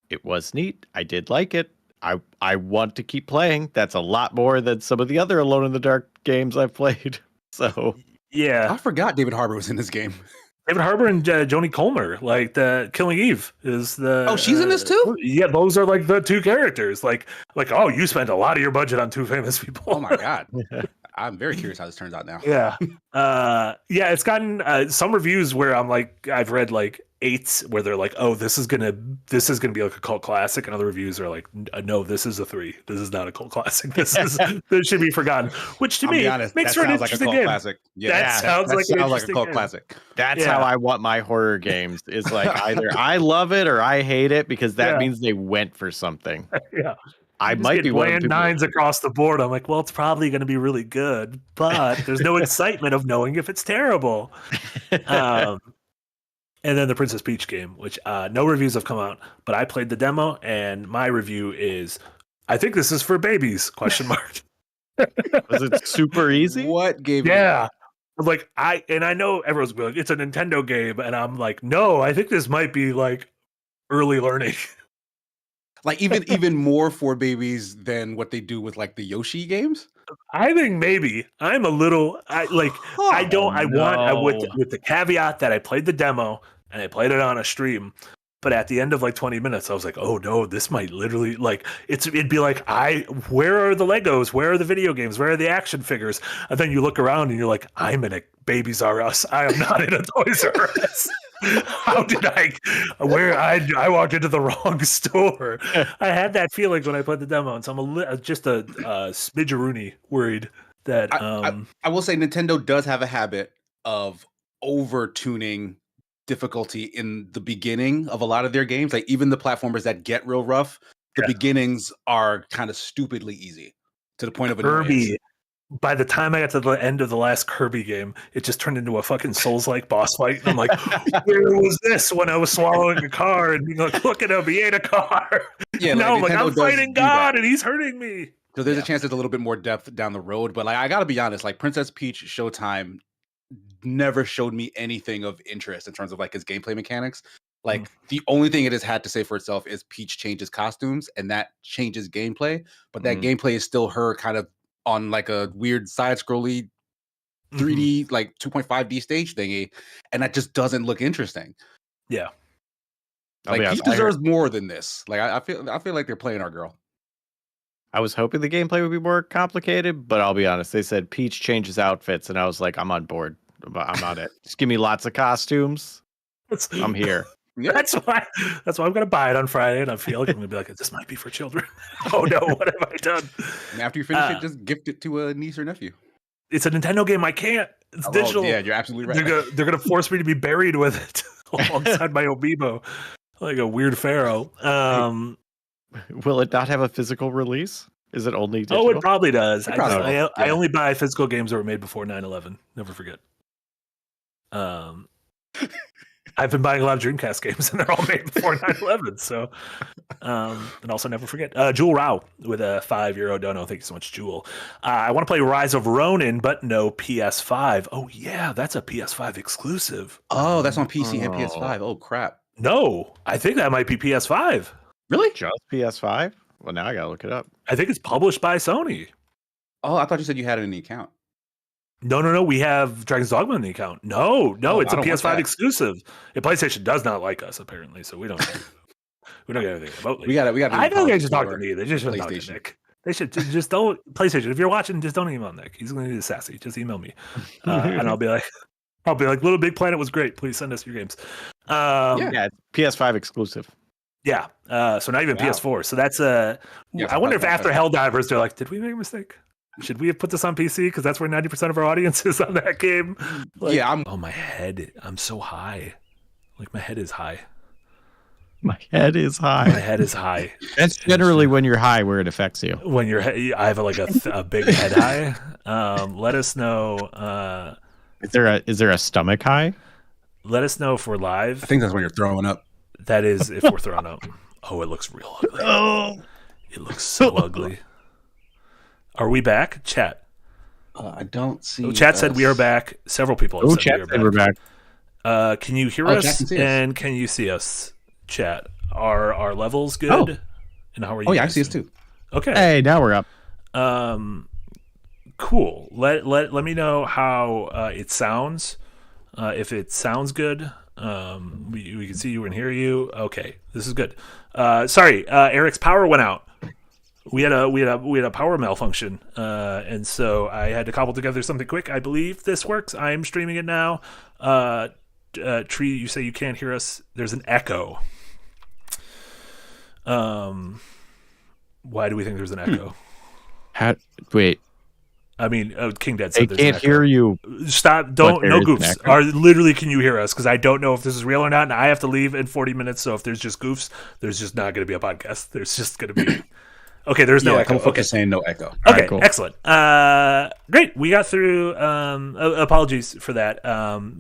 it was neat. I did like it. I want to keep playing. That's a lot more than some of the other Alone in the Dark games I've played. So yeah, I forgot David Harbour was in this game. David Harbour and Joni Comer, like the Killing Eve is the. Oh, she's in this too? Yeah, those are like the two characters. Like, oh, you spent a lot of your budget on two famous people. Oh my god. I'm very curious how this turns out now. Yeah. It's gotten some reviews where I'm like, I've read like 8s where they're like, oh, this is gonna be like a cult classic, and other reviews are like, no, this is a 3. This is not a cult classic. This should be forgotten. Which to me makes for an interesting game. Classic. Yeah, that sounds like a cult classic. That's how I want my horror games. Is like either I love it or I hate it, because that means they went for something. Yeah. I might be bland 9s across the board. I'm like, well, it's probably going to be really good, but there's no excitement of knowing if it's terrible. And then the Princess Peach game, which no reviews have come out, but I played the demo, and my review is, I think this is for babies? ? Was it super easy? What game? Yeah. Like I know everyone's going, it's a Nintendo game, and I'm like, no, I think this might be like early learning. Like even more for babies than what they do with like the Yoshi games. I think maybe I'm a little. With the caveat that I played the demo and I played it on a stream, but at the end of like 20 minutes, I was like, oh no, this might literally it'd be like, where are the Legos? Where are the video games? Where are the action figures? And then you look around and you're like, I'm in a Babies R Us. I am not in a Toys R Us. How did I walked into the wrong store? I had that feeling when I played the demo, and so I'm just a smidgeroony worried that I will say Nintendo does have a habit of over tuning difficulty in the beginning of a lot of their games. Like even the platformers that get real rough, the beginnings are kind of stupidly easy to the point of annoyance. Kirby. By the time I got to the end of the last Kirby game, it just turned into a fucking Souls-like boss fight. And I'm like, where was this when I was swallowing a car and being like, look at him, he ate a car. Yeah, no, like, I'm fighting God and he's hurting me. So there's a chance there's a little bit more depth down the road. But like, I gotta be honest, like Princess Peach Showtime never showed me anything of interest in terms of like its gameplay mechanics. Like the only thing it has had to say for itself is Peach changes costumes and that changes gameplay. But that gameplay is still her kind of on like a weird side-scrolly 3D, like 2.5D stage thingy, and that just doesn't look interesting. Yeah, like he deserves more than this. Like I feel like they're playing our girl. I was hoping the gameplay would be more complicated, but I'll be honest. They said Peach changes outfits, and I was like, I'm on board. I'm on it. Just give me lots of costumes. I'm here. Yeah. That's why I'm gonna buy it on Friday, and I feel like I'm gonna be like, this might be for children. Oh no, what have I done? And after you finish it, just gift it to a niece or nephew. It's a Nintendo game. I can't. It's digital. Yeah, you're absolutely right. They're gonna force me to be buried with it alongside my Amiibo, like a weird pharaoh. Will it not have a physical release? Is it only digital? Oh, it probably does. I only buy physical games that were made before 9/11. Never forget. I've been buying a lot of Dreamcast games, and they're all made before 9/11. So, and also never forget. Jewel Rao with a €5 dono. Thank you so much, Jewel. I want to play Rise of Ronin, but no PS5. Oh yeah, that's a PS5 exclusive. Oh, that's on PC and PS5. Oh crap. No, I think that might be PS5. Really? Just PS5? Well, now I gotta look it up. I think it's published by Sony. Oh, I thought you said you had it in the account. No. We have Dragon's Dogma in the account. No, it's a PS5 exclusive. And PlayStation does not like us apparently, so we don't get anything remotely. We got. I know they just talk to me. They just should talk to Nick. They should just don't PlayStation. If you're watching, just don't email Nick. He's going to be sassy. Just email me, and I'll be like, Little Big Planet was great. Please send us your games. Yeah, it's PS5 exclusive. Yeah. So not even PS4. So that's I wonder if after Helldivers, they're like, did we make a mistake? Should we have put this on PC? Because that's where 90% of our audience is on that game. Like, yeah. my head. I'm so high. Like my head is high. My head is high. My head is high. That's generally when you're high where it affects you. When you're, I have a big head high. Let us know. Is there a stomach high? Let us know if we're live. I think that's when you're throwing up. That is if we're throwing up. Oh, it looks real ugly. Oh, it looks so ugly. Are we back, chat? I don't see. Chat said we are back. Several people have said we're back. Can you hear us? And can you see us, chat? Are our levels good? And how are you? Oh yeah, I see us too. Okay. Hey, now we're up. Cool. Let me know how it sounds. If it sounds good, we can see you and hear you. Okay, this is good. Sorry, Eric's power went out. We had a power malfunction, and so I had to cobble together something quick. I believe this works. I'm streaming it now. Tree, you say you can't hear us. There's an echo. Why do we think there's an echo? Wait. I mean, King Dad said they can't hear you. Stop! Don't no goofs. Literally, can you hear us? Because I don't know if this is real or not, and I have to leave in 40 minutes. So if there's just goofs, there's just not going to be a podcast. There's just going to be. Okay, there's no echo. Okay, saying no echo. Okay, cool. Excellent. Great. We got through. Apologies for that.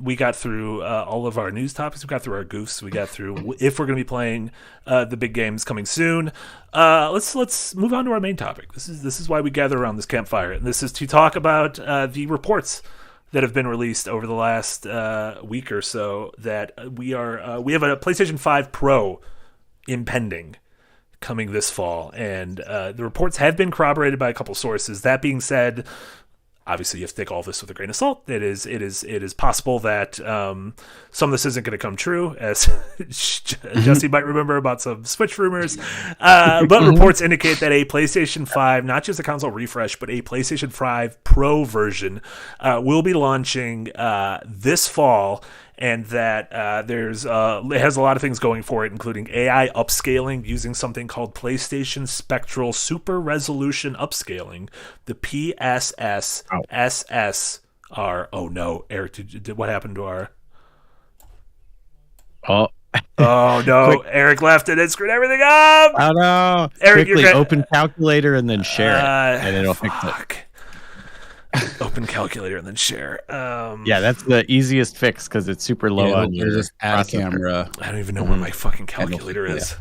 We got through all of our news topics. We got through our goofs. We got through if we're going to be playing the big games coming soon. Let's move on to our main topic. This is why we gather around this campfire, and this is to talk about the reports that have been released over the last week or so that we have a PlayStation 5 Pro impending, coming this fall, and the reports have been corroborated by a couple sources. That being said, obviously you have to take all this with a grain of salt. It is possible that some of this isn't going to come true, as Jesse might remember about some Switch rumors. But reports indicate that a PlayStation 5, not just a console refresh, but a PlayStation 5 Pro version will be launching this fall. And that it has a lot of things going for it, including AI upscaling using something called PlayStation Spectral Super Resolution Upscaling, the PSSSS oh no, Eric, what happened to our? Oh, Oh no, Eric left it. It screwed everything up. oh no! Eric, Quickly open calculator and then share it, and it'll fix it. Open calculator and then share. Yeah, that's the easiest fix because it's super low on your just add a processor. camera. I don't even know where my fucking calculator is.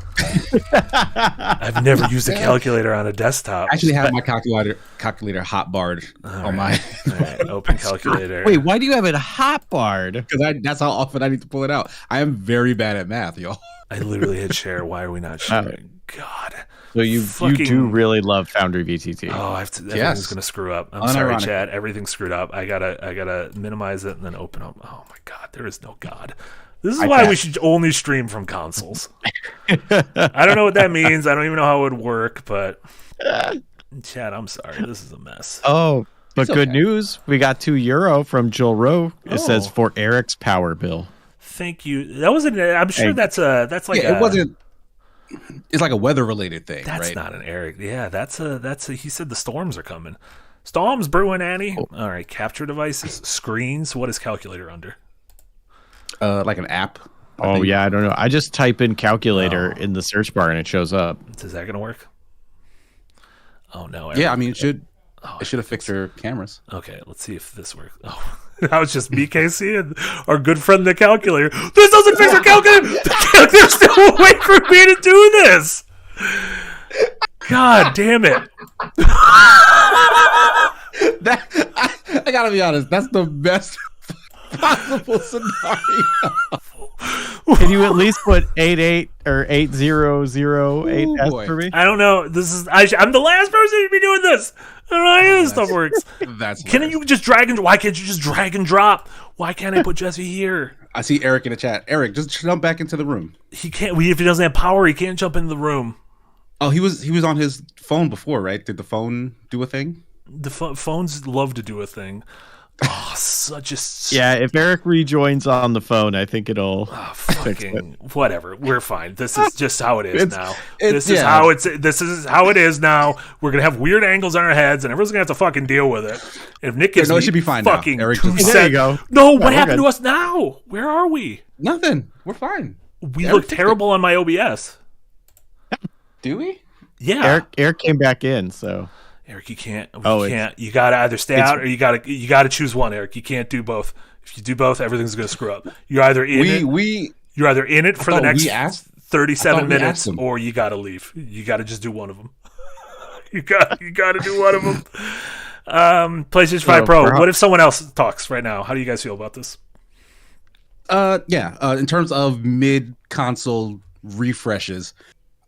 I've never used a calculator on a desktop. I actually have my calculator hotbarred on my. All right, open calculator. Wait, why do you have it hotbarred? Because that's how often I need to pull it out. I am very bad at math, y'all. I literally hit share. Why are we not sharing? God. So you do really love Foundry VTT. Oh, everything's gonna screw up. I'm sorry, Chad. Everything's screwed up. I gotta minimize it and then open up. Oh my God, there is no God. This is why we should only stream from consoles. I don't know what that means. I don't even know how it would work, but Chad, I'm sorry. This is a mess. Oh, but good news. We got €2 from Joel Rowe. It says for Eric's power bill. Thank you. That wasn't. I'm sure that's like it wasn't. It's like a weather related thing. That's right? not an Eric. Yeah, that's a. He said the storms are coming. Storms brewing, Annie. Oh. All right, capture devices, screens. What is calculator under? Like an app. I don't know. I just type in calculator in the search bar and it shows up. Is that gonna work? Oh no. Yeah, I mean it should have fixed your cameras. Okay, let's see if this works. Oh, now it's just me, Casey, and our good friend the calculator. This doesn't fix our calculator. The calculator's still waiting for me to do this. God damn it. I gotta be honest. That's the best possible scenario. Can you at least put 88 or 8008S for me? I don't know. I'm the last person to be doing this. I don't know how this stuff works. Can't you just drag and? Why can't you just drag and drop? Why can't I put Jesse here? I see Eric in the chat. Eric, just jump back into the room. He can't. If he doesn't have power, he can't jump into the room. Oh, he was on his phone before, right? Did the phone do a thing? The phones love to do a thing. Oh, such a yeah. If Eric rejoins on the phone, I think it'll fucking whatever. We're fine. This is just how it is now. This is how it is now. We're gonna have weird angles on our heads, and everyone's gonna have to fucking deal with it. And if Nick gives it should be fine fucking now. Eric, there you go. No, what happened to us now? Where are we? Nothing. We're fine. We look terrible on my OBS. Do we? Yeah. Eric came back in, so. Eric, you can't. You gotta either stay out or you gotta choose one. Eric, you can't do both. If you do both, everything's gonna screw up. You're either in you're either in it for the next 37 minutes, or you gotta leave. You gotta just do one of them. you gotta do one of them. PlayStation 5 Pro. What if someone else talks right now? How do you guys feel about this? In terms of mid-console refreshes.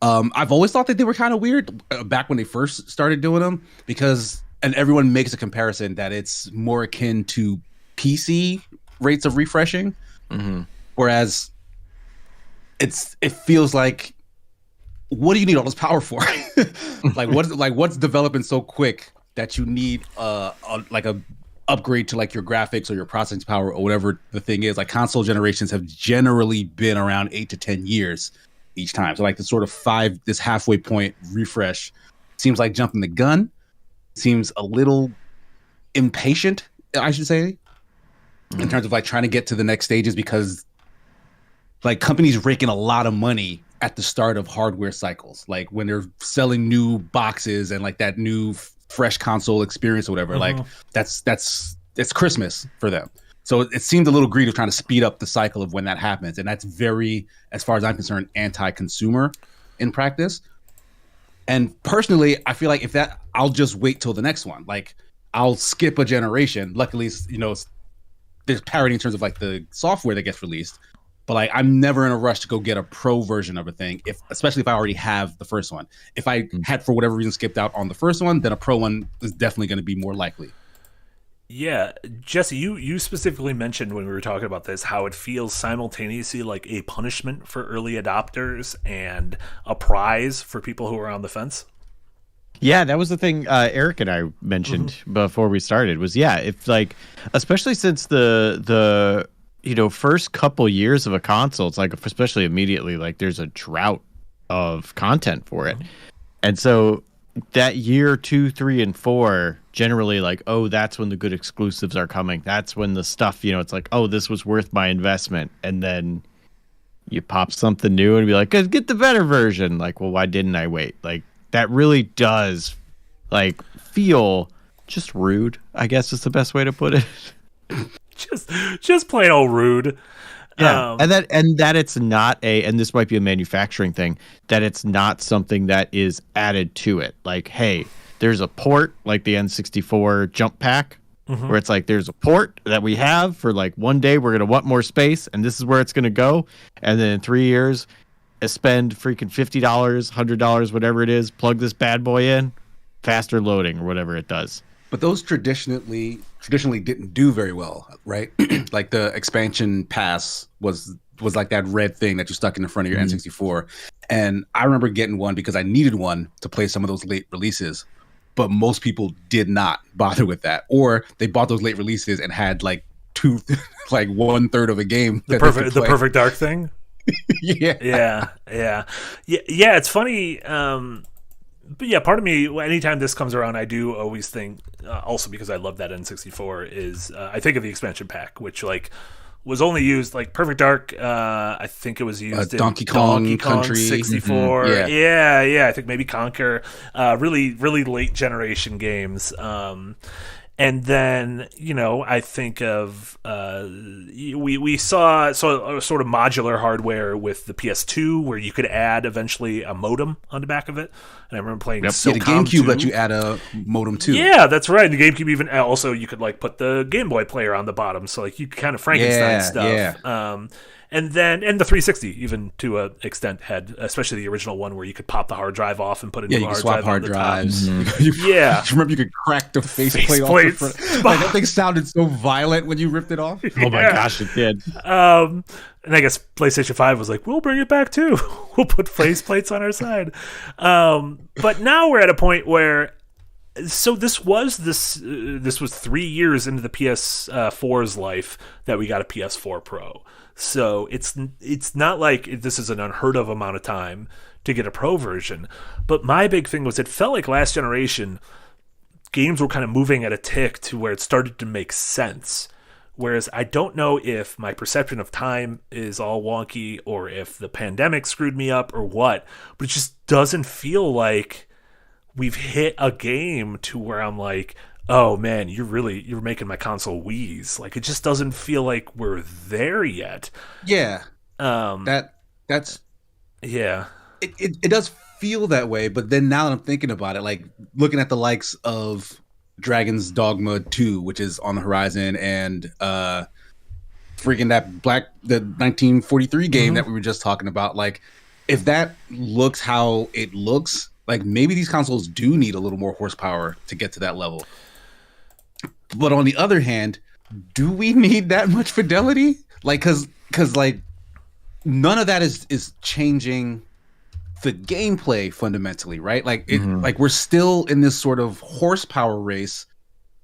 I've always thought that they were kind of weird back when they first started doing them and everyone makes a comparison that it's more akin to PC rates of refreshing, whereas it feels like, what do you need all this power for? what's developing so quick that you need a upgrade to like your graphics or your processing power or whatever the thing is. Like console generations have generally been around 8 to 10 years each time. So like the sort of this halfway point refresh seems like jumping the gun, seems a little impatient, I should say, in terms of like trying to get to the next stages, because like companies rake in a lot of money at the start of hardware cycles, like when they're selling new boxes and like that new fresh console experience or whatever. Like it's Christmas for them. So it seemed a little greedy of trying to speed up the cycle of when that happens. And that's very, as far as I'm concerned, anti-consumer in practice. And personally, I feel like I'll just wait till the next one. Like I'll skip a generation. Luckily, there's parity in terms of like the software that gets released. But like I'm never in a rush to go get a pro version of a thing, especially if I already have the first one. If I had for whatever reason skipped out on the first one, then a pro one is definitely going to be more likely. Yeah, Jesse, you specifically mentioned when we were talking about this how it feels simultaneously like a punishment for early adopters and a prize for people who are on the fence. Yeah, that was the thing Eric and I mentioned before we started was, if like, especially since the first couple years of a console, it's like, especially immediately, like there's a drought of content for it. And so that year 2, 3, and 4, generally like, oh, that's when the good exclusives are coming. That's when the stuff, it's like, oh, this was worth my investment. And then you pop something new and be like, get the better version. Like, well, why didn't I wait? Like, that really does like feel just rude, I guess is the best way to put it. just plain old rude. Yeah, and that it's not and this might be a manufacturing thing, that it's not something that is added to it. Like, hey, there's a port like the N64 jump pack, where it's like there's a port that we have for like one day we're gonna want more space, and this is where it's gonna go, and then in 3 years, spend freaking $50, $100, whatever it is, plug this bad boy in, faster loading or whatever it does. But those traditionally didn't do very well, right? Like the expansion pass was like that red thing that you stuck in the front of your N64. And I remember getting one because I needed one to play some of those late releases. But most people did not bother with that, or they bought those late releases and had like 1/3 of a game. The perfect dark thing. Yeah. It's funny. But yeah, part of me, anytime this comes around, I do always think, also because I love that N64, is I think of the expansion pack, which like was only used like Perfect Dark. I think it was used in Donkey Kong Country 64. Mm-hmm. Yeah. I think maybe Conquer. Really, really late generation games. And then, I think of we saw sort of modular hardware with the PS2 where you could add eventually a modem on the back of it. And I remember playing SOCOM the GameCube let you add a modem too. Yeah, that's right. The GameCube even also you could like put the Game Boy player on the bottom, so like you could kind of Frankenstein stuff. Yeah. And the 360 even to an extent had, especially the original one where you could pop the hard drive off and put a new hard drive on the drives. top. Yeah. You remember you could crack the faceplate off the front? Like, that thing sounded so violent when you ripped it off. Oh my gosh, it did. And I guess PlayStation 5 was like, we'll bring it back too. We'll put faceplates on our side. But now we're at a point where this was 3 years into the PS4's life that we got a PS4 Pro. So it's not like this is an unheard of amount of time to get a Pro version. But my big thing was it felt like last generation games were kind of moving at a tick to where it started to make sense. Whereas I don't know if my perception of time is all wonky or if the pandemic screwed me up or what, but it just doesn't feel like we've hit a game to where I'm like, oh man, you're making my console wheeze. Like, it just doesn't feel like we're there yet. Yeah. That's yeah. It does feel that way, but then now that I'm thinking about it, like looking at the likes of Dragon's Dogma 2, which is on the horizon, and freaking the 1943 game that we were just talking about, like if that looks how it looks, like maybe these consoles do need a little more horsepower to get to that level. But on the other hand, do we need that much fidelity? Like, cause like none of that is changing the gameplay fundamentally, right? Like like we're still in this sort of horsepower race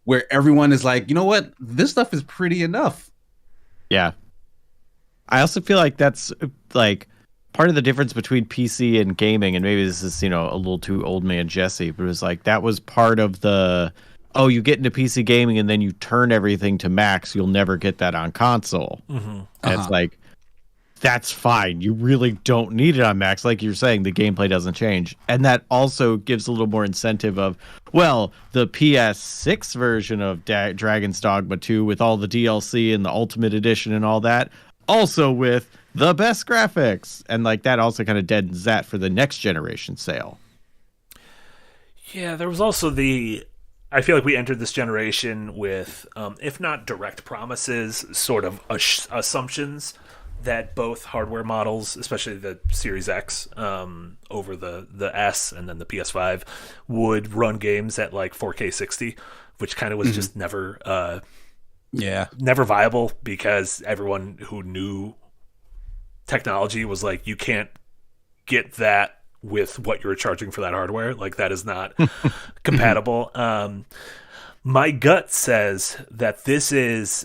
where everyone is like, you know what, this stuff is pretty enough. Yeah. I also feel like that's like part of the difference between PC and gaming, and maybe this is, a little too old man Jesse, but it was like that was part of the, oh, you get into PC gaming and then you turn everything to max, you'll never get that on console. And it's like, that's fine. You really don't need it on max. Like you're saying, the gameplay doesn't change. And that also gives a little more incentive of, well, the PS6 version of Dragon's Dogma 2 with all the DLC and the Ultimate Edition and all that, also with the best graphics. And like that also kind of deadens that for the next generation sale. Yeah, there was also I feel like we entered this generation with, if not direct promises, sort of assumptions that both hardware models, especially the Series X over the S and then the PS5, would run games at like 4K 60, which kind of was just never viable, because everyone who knew technology was like, you can't get that with what you're charging for that hardware. Like, that is not compatible. My gut says that this is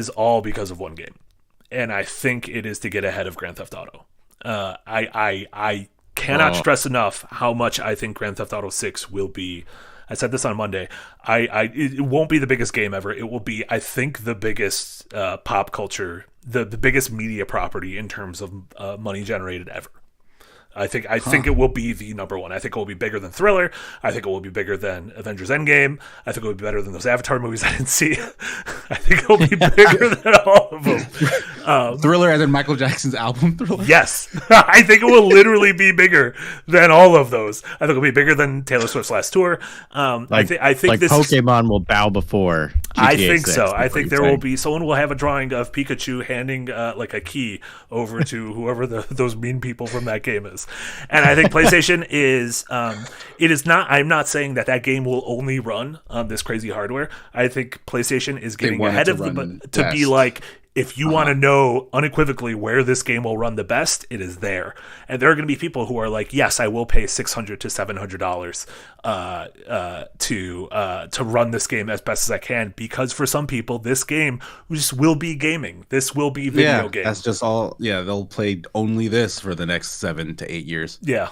all because of one game, and I think it is to get ahead of Grand Theft Auto. I cannot stress enough how much I think Grand Theft Auto 6 will be. I said this on Monday. It won't be the biggest game ever. It will be, I think, the biggest pop culture, the biggest media property in terms of money generated ever. I think it will be the number one. I think it will be bigger than Thriller. I think it will be bigger than Avengers Endgame. I think it will be better than those Avatar movies I didn't see. I think it will be bigger than all of them. Thriller, as in Michael Jackson's album Thriller? Yes. I think it will literally be bigger than all of those. I think it will be bigger than Taylor Swift's last tour. I think this Pokemon will bow before GTA I think 6, so. I think there will be someone will have a drawing of Pikachu handing like a key over to whoever those mean people from that game is. And I think PlayStation is it is not. I'm not saying that game will only run on this crazy hardware. I think PlayStation is getting ahead of to be like, if you want to know unequivocally where this game will run the best, it is there. And there are going to be people who are like, yes, I will pay $600 to $700 to run this game as best as I can, because for some people, this game just will be gaming. This will be video game. That's just all. Yeah, they'll play only this for the next 7 to 8 years. Yeah.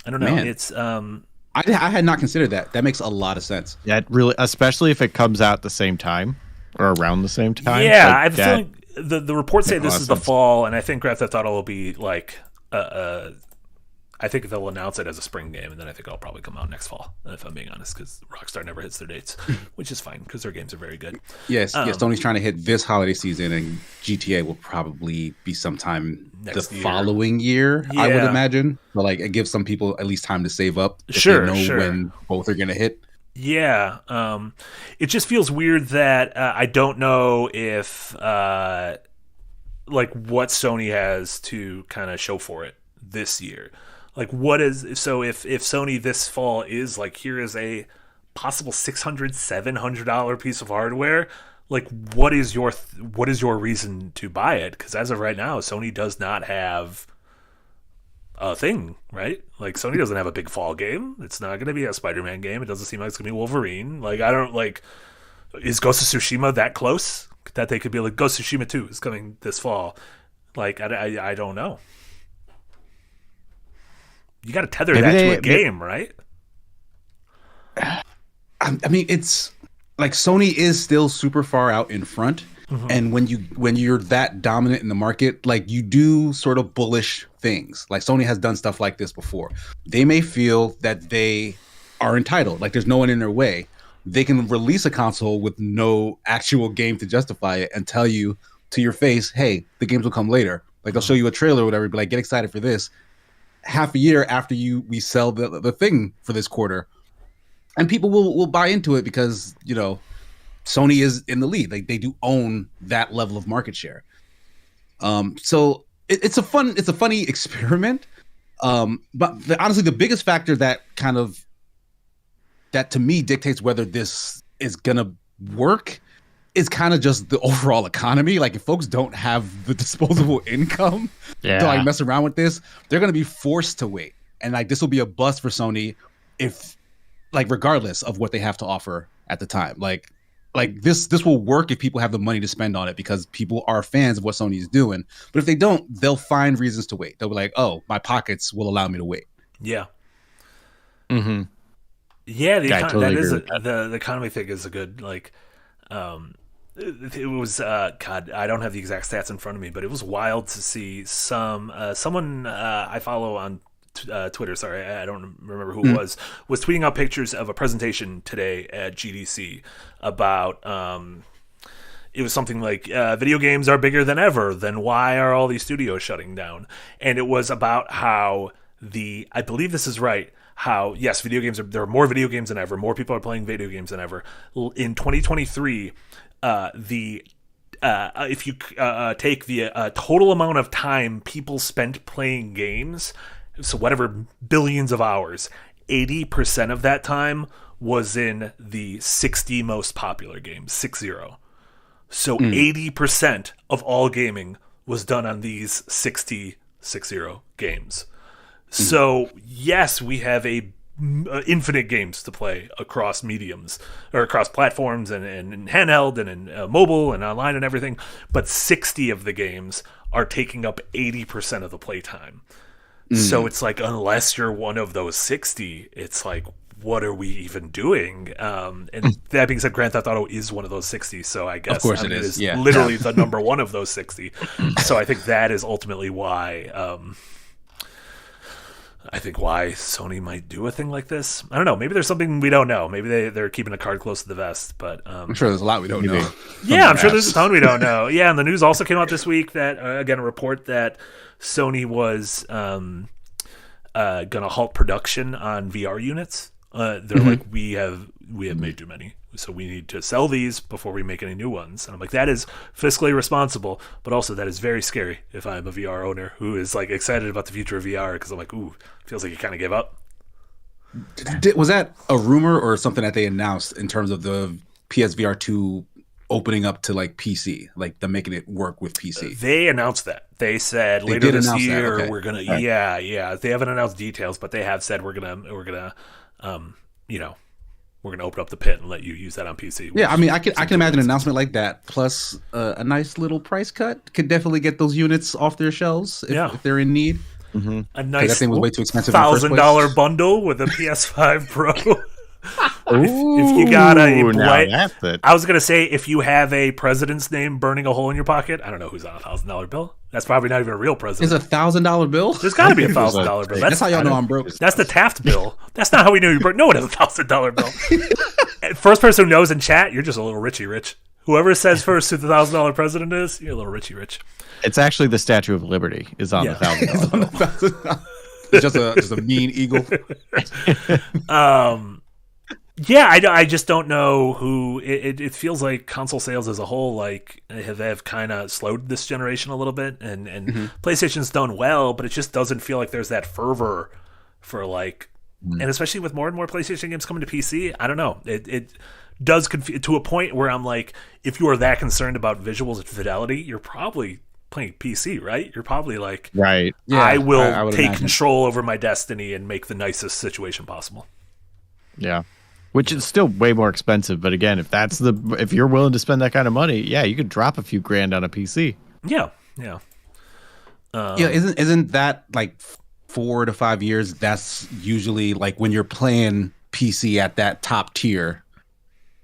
I don't know. Man. It's I had not considered that. That makes a lot of sense. Yeah, really, especially if it comes out at the same time or around the same time. Yeah, I'm feeling the reports say this is the sense. fall, and I think Grand Theft Auto will be like I think they'll announce it as a spring game, and then I think it'll probably come out next fall, if I'm being honest, because Rockstar never hits their dates, which is fine because their games are very good. Yes, Sony's trying to hit this holiday season, and GTA will probably be sometime Next the year. following year, I would Yeah. imagine. But like, it gives some people at least time to save up if Sure, they know sure. when both are going to hit. Yeah, it just feels weird that I don't know if like what Sony has to kind of show for it this year. Like, what is so if Sony this fall is like, here is a possible $600-$700 piece of hardware, like what is your reason to buy it? Because as of right now, Sony does not have a thing, right? Like, Sony doesn't have a big fall game. It's not going to be a Spider-Man game. It doesn't seem like it's going to be Wolverine. Like, I don't like. Is Ghost of Tsushima that close that they could be like, Ghost of Tsushima 2 is coming this fall? Like, I don't know. You got to tether that to a game, right? I mean, it's like Sony is still super far out in front. And when you're that dominant in the market, like, you do sort of bullish things. Like, Sony has done stuff like this before. They may feel that they are entitled, like there's no one in their way. They can release a console with no actual game to justify it and tell you to your face, hey, the games will come later. Like, they'll show you a trailer or whatever, but like, get excited for this. Half a year after we sell the thing for this quarter, and people will buy into it because, you know, Sony is in the lead. Like, they do own that level of market share. So it's a funny experiment. But honestly, the biggest factor that to me dictates whether this is gonna work is kind of just the overall economy. Like, if folks don't have the disposable income to like mess around with this, they're gonna be forced to wait. And like, this will be a bust for Sony if, like, regardless of what they have to offer at the time. Like this will work if people have the money to spend on it because people are fans of what Sony is doing. But if they don't, they'll find reasons to wait. They'll be like, oh, my pockets will allow me to wait. Yeah. Mm-hmm. Yeah, totally the economy thing is a good, like, it was God, I don't have the exact stats in front of me, but it was wild to see someone I follow on Twitter, sorry, I don't remember who it was tweeting out pictures of a presentation today at GDC about it was something like video games are bigger than ever, then why are all these studios shutting down? And it was about how I believe this is right, how yes, there are more video games than ever, more people are playing video games than ever. In 2023, if you take the total amount of time people spent playing games, so whatever billions of hours, 80% of that time was in the 60 most popular games, 60. So 80% of all gaming was done on these 60 games. So yes, we have infinite games to play across mediums or across platforms and in handheld and in mobile and online and everything. But 60 of the games are taking up 80% of the playtime. So it's like, unless you're one of those 60, it's like, what are we even doing? And that being said, Grand Theft Auto is one of those 60, so I guess of course it is. Yeah. literally the number one of those 60. So I think that is ultimately why why Sony might do a thing like this. I don't know. Maybe there's something we don't know. Maybe they're keeping a card close to the vest. But I'm sure there's a lot we don't know. Yeah, I'm sure there's a ton we don't know. Yeah, and the news also came out this week that again, a report that Sony was going to halt production on VR units. They're like, we have made too many, so we need to sell these before we make any new ones. And I'm like, that is fiscally responsible, but also that is very scary if I'm a VR owner who is like excited about the future of VR, because I'm like, ooh, feels like you kind of gave up. Was that a rumor or something that they announced in terms of the PSVR 2 opening up to like PC, like them making it work with PC? They announced that. They said later this year okay. we're gonna. Right. Yeah. They haven't announced details, but they have said we're gonna open up the pit and let you use that on PC. Yeah, I mean, I can imagine an announcement like that plus a nice little price cut could definitely get those units off their shelves if they're in need. A nice that thing was way too expensive. $1,000 bundle with a PS5 Pro. If you got I was gonna say, if you have a president's name burning a hole in your pocket, I don't know who's on a $1,000 bill. That's probably not even a real president. Is a $1,000 bill? There's got to be a $1,000 bill. That's how y'all know I'm broke. That's the Taft bill. That's not how we knew you broke. No one has a $1,000 bill. First person who knows in chat, you're just a little Richie Rich. Whoever says first who the $1,000 president is, you're a little Richie Rich. It's actually the Statue of Liberty is on the $1,000 bill. It's just a mean eagle. Yeah, I just don't know who. It feels like console sales as a whole like have kind of slowed this generation a little bit, and PlayStation's done well, but it just doesn't feel like there's that fervor for like, and especially with more and more PlayStation games coming to PC. I don't know. It does to a point where I'm like, if you are that concerned about visuals and fidelity, you're probably playing PC, right? You're probably like, right. Yeah, I will take control over my destiny and make the nicest situation possible. Yeah. Which is still way more expensive, but again, if you're willing to spend that kind of money, yeah, you could drop a few grand on a PC. Yeah. Isn't that like 4 to 5 years? That's usually like when you're playing PC at that top tier.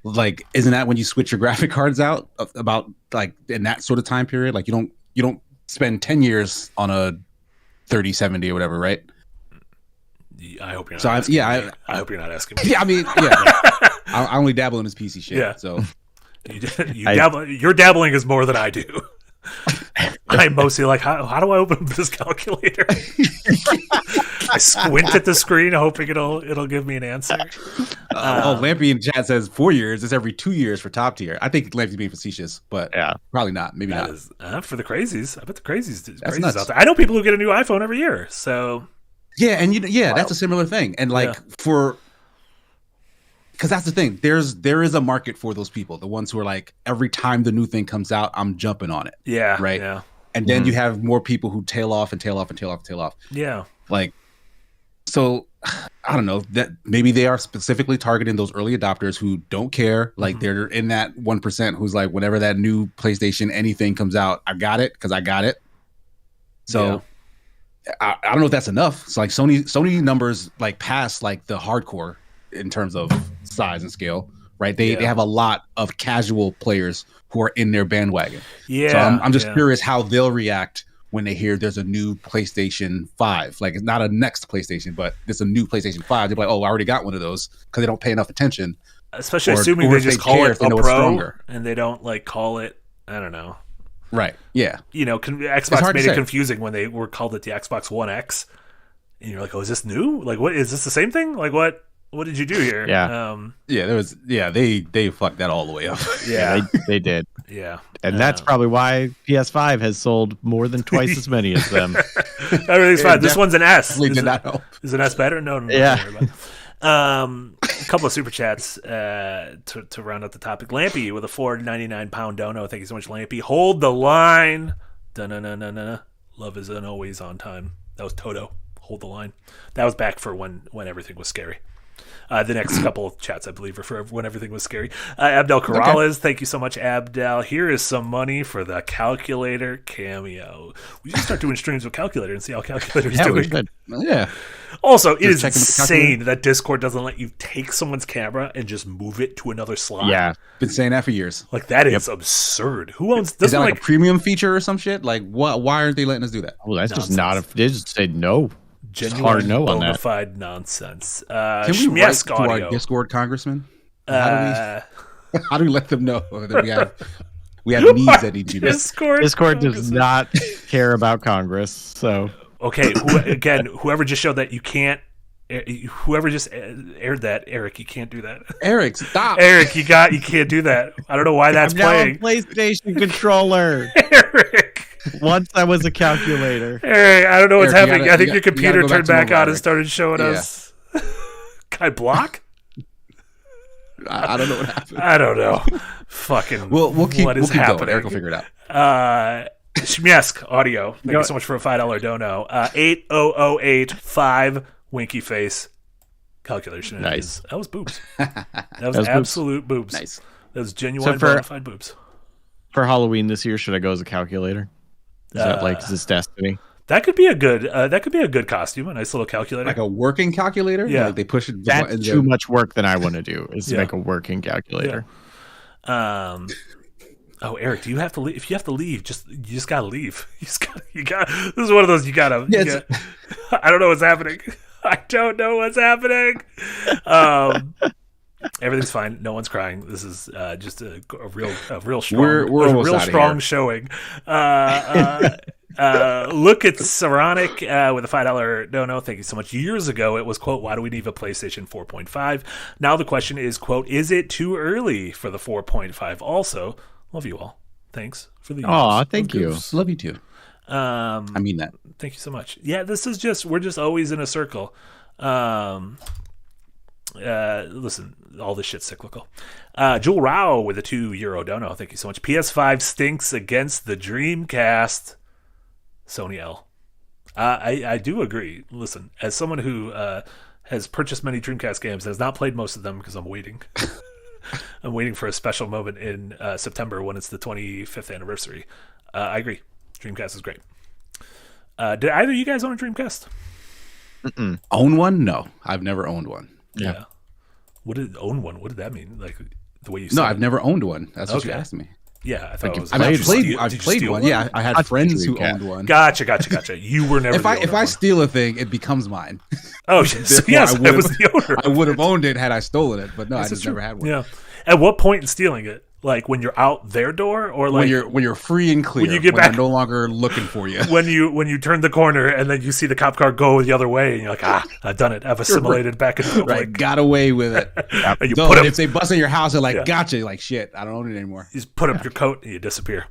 Like, isn't that when you switch your graphic cards out? About like in that sort of time period, like you don't spend 10 years on a 3070 or whatever, right? I hope you're not. Asking me. I hope you're not asking me. Yeah, I mean, yeah. I only dabble in this PC shit. Yeah. So your dabbling is more than I do. I'm mostly like, how do I open this calculator? I squint at the screen, hoping it'll give me an answer. Lampy in chat says 4 years. It's every 2 years for top tier. I think Lampy's being facetious, but yeah, probably not. Maybe not. Is, for the crazies. I bet the crazies nuts. out there. I know people who get a new iPhone every year. So yeah, and that's a similar thing. And like because that's the thing. There is a market for those people. The ones who are like, every time the new thing comes out, I'm jumping on it. Yeah. Right. Yeah. And then you have more people who tail off and tail off and tail off and tail off. Yeah. Like, so I don't know, that maybe they are specifically targeting those early adopters who don't care. Like they're in that 1% who's like, whenever that new PlayStation anything comes out, I got it because I got it. So I don't know if that's enough. It's like Sony numbers like pass like the hardcore in terms of size and scale, right? They have a lot of casual players who are in their bandwagon. Yeah. So I'm just curious how they'll react when they hear there's a new PlayStation 5. Like, it's not a next PlayStation, but it's a new PlayStation 5. They're like, oh, I already got one of those, because they don't pay enough attention. Especially assuming they just call it a Pro and they don't like call it, I don't know. Right. Yeah. You know, Xbox made it confusing when they were called it the Xbox One X. And you're like, oh, is this new? Like, what is this the same thing? Like, what did you do here? Yeah. They fucked that all the way up. Yeah. They did. Yeah. And that's probably why PS5 has sold more than twice as many as them. Everything's fine. This one's an S. Did not help. Is an S better? No. Yeah. A couple of super chats to round out the topic. Lampy with a £4.99 dono. Thank you so much, Lampy. Hold the line. Da-na-na-na-na. Love isn't always on time. That was Toto. Hold the line. That was back for when everything was scary. The next couple of chats, I believe, are for when everything was scary. Abdel Corrales, thank you so much, Abdel. Here is some money for the calculator cameo. We should start doing streams with calculator and see how calculator's doing. Yeah. Also, it is insane that Discord doesn't let you take someone's camera and just move it to another slot. Yeah, been saying that for years. Like, that is absurd. Who owns this? Is that like a premium feature or some shit? Like, what? Why aren't they letting us do that? Well, that's just not. They just said no. Genuine, hard no on bona that. fide nonsense. Can we write to our Discord congressman? How do we let them know that we have needs that need to be met? Discord does not care about Congress. So okay, whoever just showed that you can't. Whoever just aired that, Eric, you can't do that. Eric, stop. Eric, you can't do that. I don't know why that's playing. Now a PlayStation controller. Eric. Once I was a calculator. Hey, I don't know what's happening. I think your you computer go turned back back on Eric. and started showing us. Can I block? I don't know what happened. I don't know. Fucking. We'll keep happening? going. Eric will figure it out. Shmiesk audio. Thank you so much for a $5 dono. 80085 winky face calculation. Nice. That was boobs. That was absolute boobs. Nice. That was genuine bona fide boobs. For Halloween this year, should I go as a calculator? Is this Destiny? That could be a good costume. A nice little calculator, like a working calculator. Yeah, like they push it. That's too much work than I want to do. Is to make a working calculator. Yeah. Oh, Eric, do you have to leave? If you have to leave, you just gotta leave. You got. This is one of those you gotta. I don't know what's happening. I don't know what's happening. Everything's fine. No one's crying. This is just a real strong, real strong showing. Look at Saronic with a $5 dono. Thank you so much. Years ago, it was, quote, why do we need a PlayStation 4.5? Now the question is, quote, is it too early for the 4.5? Also, love you all. Thanks for the Aw, thank you. Love you too. I mean that. Thank you so much. Yeah, this is we're just always in a circle. Listen, all this shit's cyclical. Jewel Rao with a €2 dono. Thank you so much. PS5 stinks against the Dreamcast. Sony L. I do agree. Listen, as someone who has purchased many Dreamcast games and has not played most of them because I'm waiting. I'm waiting for a special moment in September when it's the 25th anniversary. I agree. Dreamcast is great. Did either of you guys own a Dreamcast? Mm-mm. Own one? No, I've never owned one. Yeah. What did own one? What did that mean? Like the way you said No, I've never owned one. That's what you asked me. Yeah, I thought it was. I've played one. Yeah, I had friends who owned one. Gotcha. You were never. If I steal a thing, it becomes mine. Oh, so yes, I was the owner. I would have owned it had I stolen it, but no, I just never had one. Yeah. At what point in stealing it? Like when you're out their door, or like when you're free and clear, when you get back, they're no longer looking for you. when you turn the corner and then you see the cop car go the other way, and you're like, I've done it. I've assimilated back into public. Right, got away with it. And you if they bust in your house, they're like, gotcha. You're like, shit, I don't own it anymore. You just put up your coat and you disappear.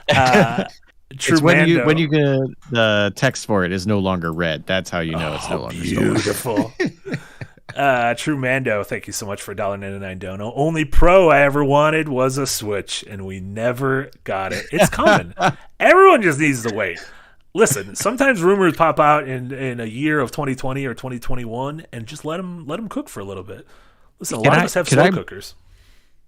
It's when you get the text for it is no longer red. That's how you know it's no longer beautiful. True Mando, thank you so much for $1.99 dono. Only Pro I ever wanted was a Switch, and we never got it. It's coming. Everyone just needs to wait. Listen, sometimes rumors pop out in a year of 2020 or 2021, and just let them cook for a little bit. Listen, a lot of us have slow cookers.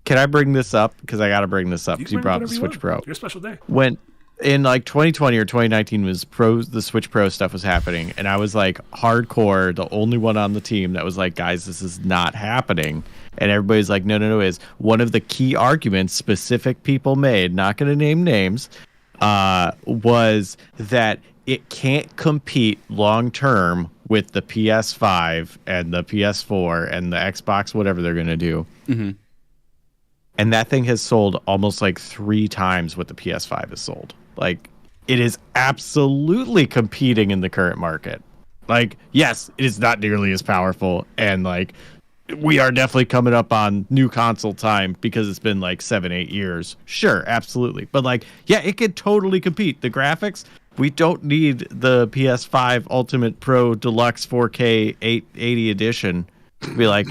Can I bring this up? Because I got to bring this up because you brought up the Switch Pro. Your special day. When in like 2020 or 2019 the Switch Pro stuff was happening, and I was like hardcore, the only one on the team that was like, guys, this is not happening. And everybody's like, no, is one of the key arguments specific people made, not going to name names, was that it can't compete long term with the PS5 and the PS4 and the Xbox, whatever they're going to do. Mm-hmm. And that thing has sold almost like 3 times what the PS5 has sold. Like, it is absolutely competing in the current market. Like, yes, it is not nearly as powerful. And, like, we are definitely coming up on new console time because it's been, like, 7-8 years. Sure, absolutely. But, like, yeah, it could totally compete. The graphics, we don't need the PS5 Ultimate Pro Deluxe 4K 880 edition to be like,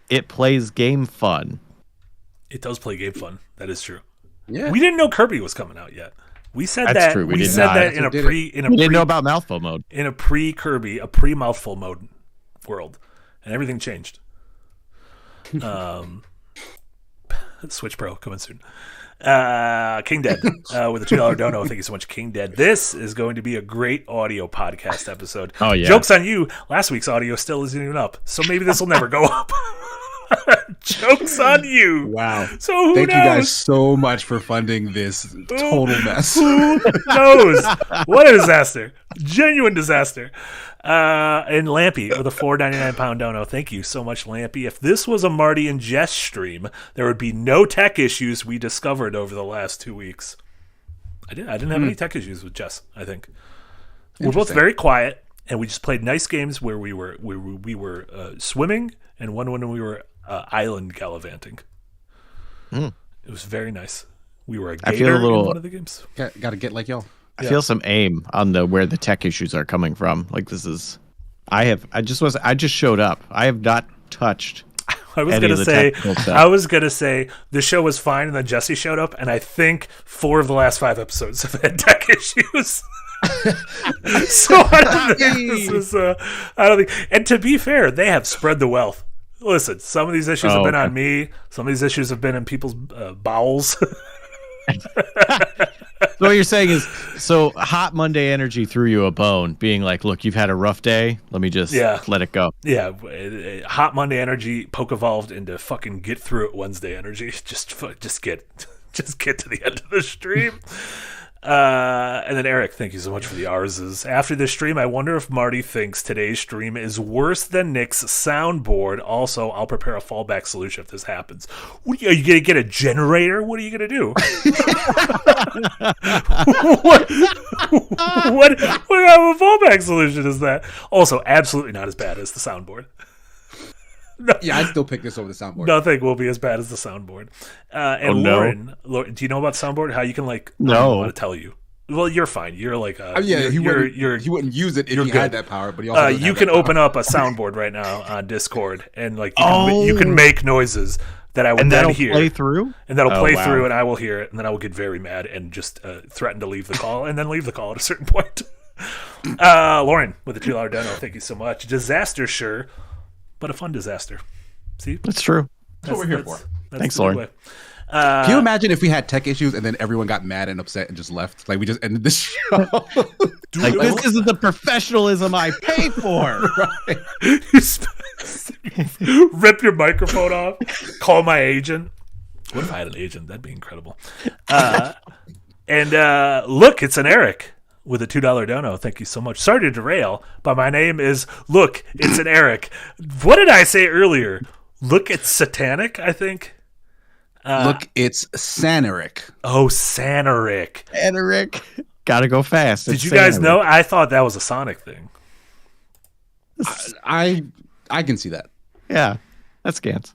it plays game fun. It does play game fun. That is true. Yeah. We didn't know Kirby was coming out yet. We said That's that. True. We said that in a pre. We didn't know about mouthful mode. In a pre-Kirby, a pre-mouthful mode world, and everything changed. Switch Pro coming soon. King Dead with a $2 dono. Thank you so much, King Dead. This is going to be a great audio podcast episode. Oh yeah. Joke's on you. Last week's audio still isn't even up, so maybe this will never go up. Joke's on you. Wow. So who Thank knows? you guys so much for funding this total mess. Who knows? What a disaster. Genuine disaster. And Lampy with a £4.99 dono. Thank you so much, Lampy. If this was a Marty and Jess stream, there would be no tech issues we discovered over the last 2 weeks. I didn't have any tech issues with Jess, I think. We're both very quiet, and we just played nice games where we were swimming, and one when we were island gallivanting. It was very nice. We were a gator in one of the games. Got to get like y'all. I feel some aim on where the tech issues are coming from. Like this is, I just showed up. I have not touched. I was gonna say the show was fine, and then Jesse showed up, and I think 4 of the last 5 episodes have had tech issues. So I don't think. And to be fair, they have spread the wealth. Listen, some of these issues have been on me. Some of these issues have been in people's bowels. So what you're saying is, so Hot Monday Energy threw you a bone, being like, look, you've had a rough day. Let me just let it go. Yeah. Hot Monday Energy poke evolved into fucking get through it Wednesday energy. Just get to the end of the stream. And then Eric, thank you so much for the R's. After this stream, I wonder if Marty thinks today's stream is worse than Nick's soundboard. Also, I'll prepare a fallback solution if this happens. Are you going to get a generator? What are you going to do? What kind of a fallback solution is that? Also, absolutely not as bad as the soundboard. No. Yeah, I'd still pick this over the soundboard. Nothing will be as bad as the soundboard. Lauren, do you know about soundboard? How you can No. I don't want to tell you. Well, you're fine. You're like he wouldn't use it if he had that power, but he also you can open up a soundboard right now on Discord, and you can make noises that I would then hear. Play through? And that'll play through, and I will hear it, and then I will get very mad and just threaten to leave the call, and then leave the call at a certain point. Lauren with the $2 dono, thank you so much. Disaster, sure, but a fun disaster. See, that's true. That's what we're here for. Thanks, Lauren. Can you imagine if we had tech issues and then everyone got mad and upset and just left? Like we just ended the show. This isn't the professionalism I pay for. Rip your microphone off. Call my agent. What if I had an agent? That'd be incredible. And look, it's an Eric with a $2 dono. Thank you so much. Sorry to derail, but my name is Look, it's an Eric. What did I say earlier? Look, it's satanic, I think. Look, it's Saneric. Oh, Saneric. Saneric. Gotta go fast. Did you guys know? I thought that was a Sonic thing. I can see that. Yeah, that's Gantz.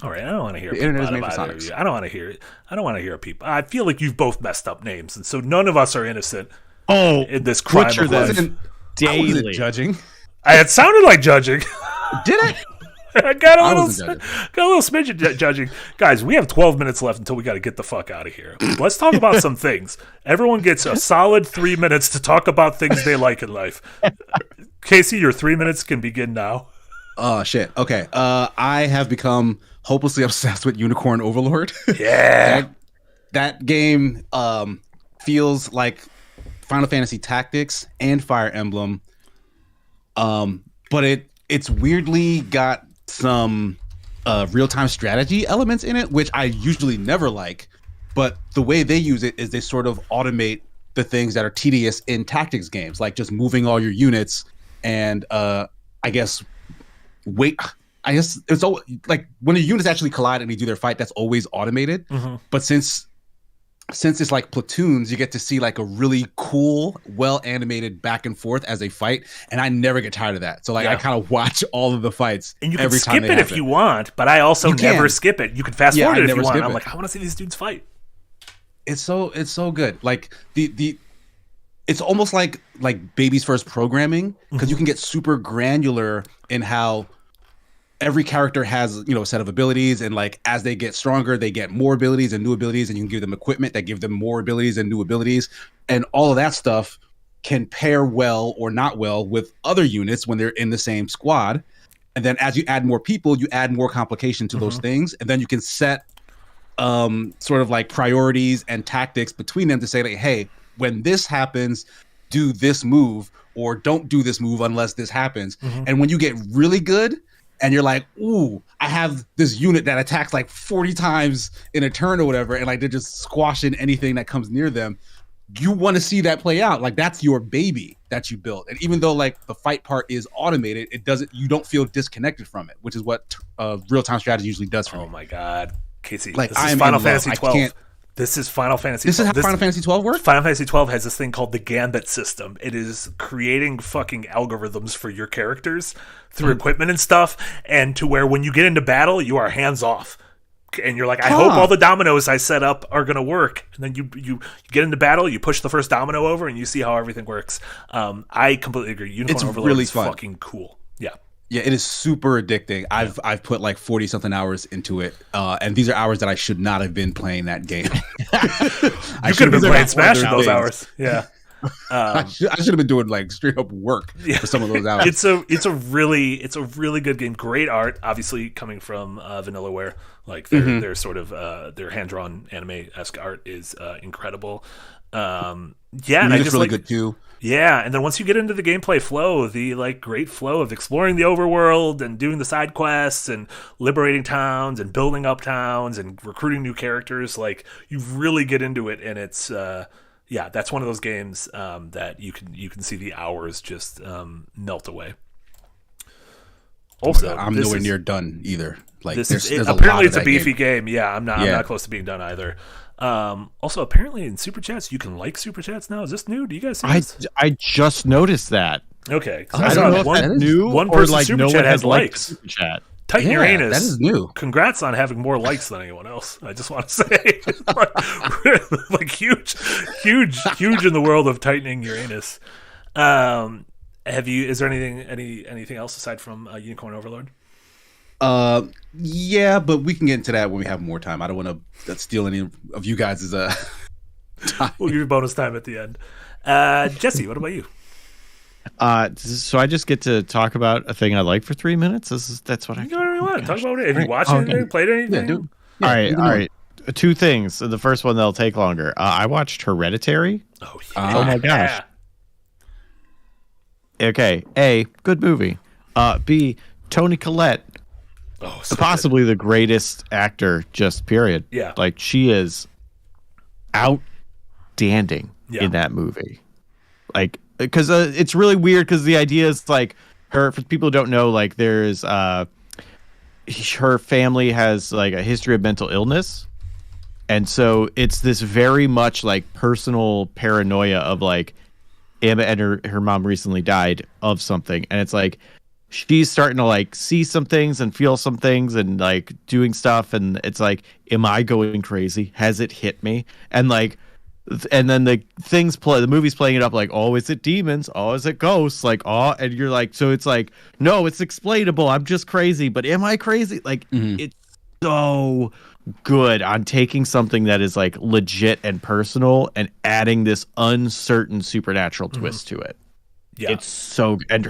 All right, I don't want to hear the internet is made for either of Sonics. you. I don't want to hear it. I don't want to hear people. I feel like you've both messed up names, and so none of us are innocent. In this crime of life. I wasn't judging. It sounded like judging. Did it? I got a little smidge of judging. Guys, we have 12 minutes left until we got to get the fuck out of here. Let's talk about some things. Everyone gets a solid 3 minutes to talk about things they like in life. Casey, your 3 minutes can begin now. Oh, shit. Okay. I have become hopelessly obsessed with Unicorn Overlord. Yeah. that game feels like Final Fantasy Tactics and Fire Emblem. But it's weirdly got some real-time strategy elements in it, which I usually never like. But the way they use it is they sort of automate the things that are tedious in tactics games, like just moving all your units and I guess it's all like when the units actually collide and they do their fight, that's always automated. Mm-hmm. But since it's like platoons, you get to see like a really cool, well animated back and forth as they fight, and I never get tired of that. So like I kind of watch all of the fights, and you can skip it if you want, but I also never skip it. You can fast forward it if you want. I'm like, I want to see these dudes fight. It's so good. Like it's almost like baby's first programming, because you can get super granular in how every character has, a set of abilities, and like as they get stronger, they get more abilities and new abilities, and you can give them equipment that give them more abilities and new abilities, and all of that stuff can pair well or not well with other units when they're in the same squad. And then as you add more people, you add more complication to those things, and then you can set sort of like priorities and tactics between them to say like, hey, when this happens, do this move, or don't do this move unless this happens. And when you get really good and you're like, ooh, I have this unit that attacks like 40 times in a turn or whatever, and like they're just squashing anything that comes near them, you want to see that play out. Like that's your baby that you built. And even though like the fight part is automated, you don't feel disconnected from it, which is what real-time strategy usually does for me. Oh my God, Casey, like this is Final Fantasy 12. This is Final Fantasy. This is how Final Fantasy 12 works? Final Fantasy 12 has this thing called the Gambit system. It is creating fucking algorithms for your characters through equipment and stuff, and to where when you get into battle, you are hands off. And you're like, I hope all the dominoes I set up are going to work. And then you get into battle, you push the first domino over, and you see how everything works. I completely agree. Unicorn Overlord really is fun. fucking cool. Yeah. Yeah, it is super addicting. I've put like 40 something hours into it, and these are hours that I should not have been playing that game. You could have been playing Smash in those hours. Yeah. I should have been doing like straight up work for some of those hours. It's a really good game. Great art, obviously coming from Vanillaware. Like their sort of their hand drawn anime-esque art is incredible. And I just really good too. Yeah, and then once you get into the gameplay flow, the like great flow of exploring the overworld and doing the side quests and liberating towns and building up towns and recruiting new characters, like you really get into it, and it's that's one of those games that you can see the hours just melt away. Also, I'm nowhere near done either. Like apparently it's a beefy game. Yeah, I'm not close to being done either. Also, apparently in super chats you can like super chats now. Is this new? Do you guys see this? I just noticed that. Okay, I don't know if that's new one or person like super no chat one has has liked likes. super chat. Titan Uranus, that is new. Congrats on having more likes than anyone else. I just want to say, like huge in the world of tightening Uranus. Is there anything else aside from Unicorn Overlord? Yeah, but we can get into that when we have more time. I don't want to steal any of you guys' time. We'll give you bonus time at the end. Jesse, what about you? So I just get to talk about a thing I like for 3 minutes. That's what I do. Whatever you want. Talk about it. Have you watched anything? Played anything? Yeah, all right. Two things. The first one that'll take longer. I watched Hereditary. Oh yeah. Oh my gosh. Okay. A, good movie. B, Toni Collette. Oh, so possibly the greatest actor, just period. Yeah. Like she is outstanding in that movie. Like, because it's really weird because the idea is like for people who don't know, like there's her family has like a history of mental illness. And so it's this very much like personal paranoia of like Emma and her mom recently died of something. And it's like, she's starting to like see some things and feel some things and like doing stuff. And it's like, am I going crazy? Has it hit me? And like, and then the movie's playing it up like, oh, is it demons? Oh, is it ghosts? Like, oh, and you're like, so it's like, no, it's explainable. I'm just crazy, but am I crazy? Like, it's so good on taking something that is like legit and personal and adding this uncertain supernatural twist to it. Yeah. It's so, and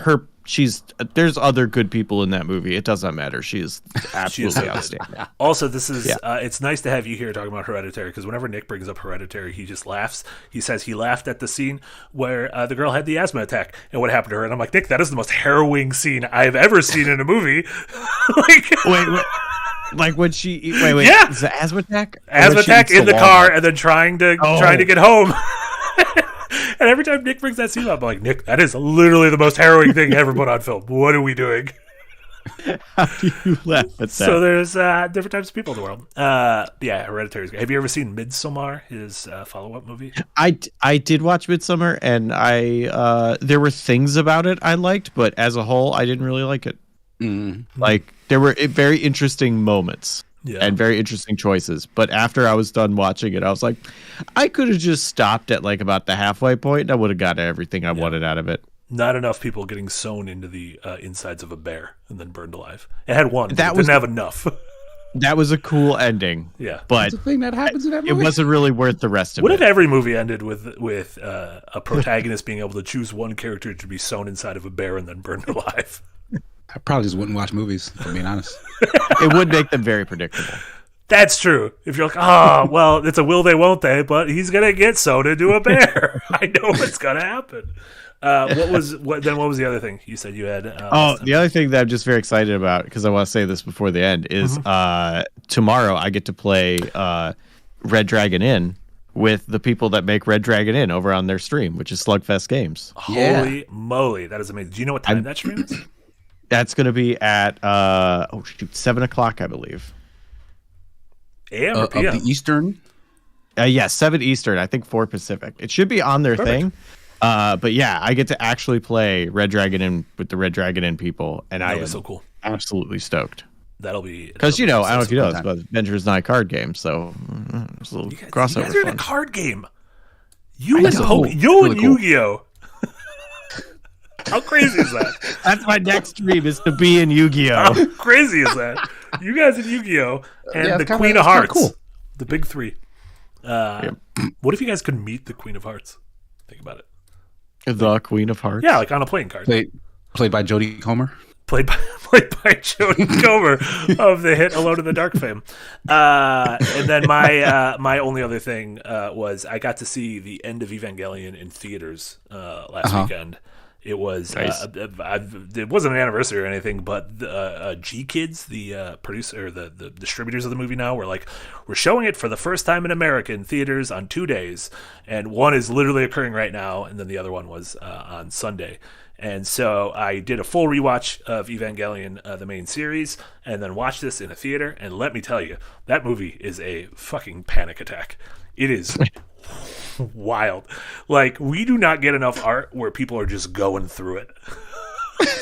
there's other good people in that movie. It doesn't matter. She's absolutely outstanding. Also, this is it's nice to have you here talking about Hereditary, because whenever Nick brings up Hereditary, he just laughs. He says he laughed at the scene where the girl had the asthma attack and what happened to her. And I'm like, Nick, that is the most harrowing scene I've ever seen in a movie. Wait. Like when she yeah, is the asthma attack? Asthma attack in the car and then trying to get home. And every time Nick brings that scene up, I'm like, Nick, that is literally the most harrowing thing ever put on film. What are we doing? How do you laugh at that? So there's different types of people in the world. Hereditary is good. Have you ever seen Midsommar, his follow-up movie? I did watch Midsommar, and there were things about it I liked, but as a whole, I didn't really like it. Like, there were very interesting moments. Yeah. And very interesting choices. But after I was done watching it, I was like, I could have just stopped at like about the halfway point and I would have got everything I wanted out of it. Not enough people getting sewn into the insides of a bear and then burned alive. It had one. Didn't have enough. That was a cool ending. Yeah. But that's a thing that happens in that movie. It wasn't really worth the rest of it. What if every movie ended with a protagonist being able to choose one character to be sewn inside of a bear and then burned alive? I probably just wouldn't watch movies, if I'm being honest. It would make them very predictable. That's true. If you're like, oh, well, it's a will they, won't they, but he's gonna get soda to a bear. I know what's gonna happen. What was the other thing you said you had? The other thing that I'm just very excited about, because I want to say this before the end, is tomorrow I get to play Red Dragon Inn with the people that make Red Dragon Inn over on their stream, which is Slugfest Games. Holy moly, that is amazing. Do you know what time that stream is? That's going to be at 7 o'clock, I believe. AM or PM? Of the Eastern? 7 Eastern. I think 4 Pacific. It should be on their thing. But yeah, I get to actually play Red Dragon Inn with the Red Dragon Inn people, and I am so cool. Absolutely stoked. That'll be because I don't know if you know, it's about Adventures Night card game, so it's a little crossover. You guys are in a card game. You and Yu-Gi-Oh. How crazy is that? That's my next dream, is to be in Yu-Gi-Oh. How crazy is that? You guys in Yu-Gi-Oh and the Queen of Hearts, cool. The big three. What if you guys could meet the Queen of Hearts? Think about it. The Queen of Hearts? Yeah, like on a playing card. Played by Jodie Comer. Played by Jodie Comer of the hit Alone in the Dark fame. And then my only other thing was I got to see the end of Evangelion in theaters last weekend. It was nice. It wasn't an anniversary or anything, but G Kids, the producer, the distributors of the movie now, were like, we're showing it for the first time in America in theaters on 2 days, and one is literally occurring right now, and then the other one was on Sunday. And so I did a full rewatch of Evangelion, the main series, and then watched this in a theater. And let me tell you, that movie is a fucking panic attack. It is wild. Like, we do not get enough art where people are just going through it.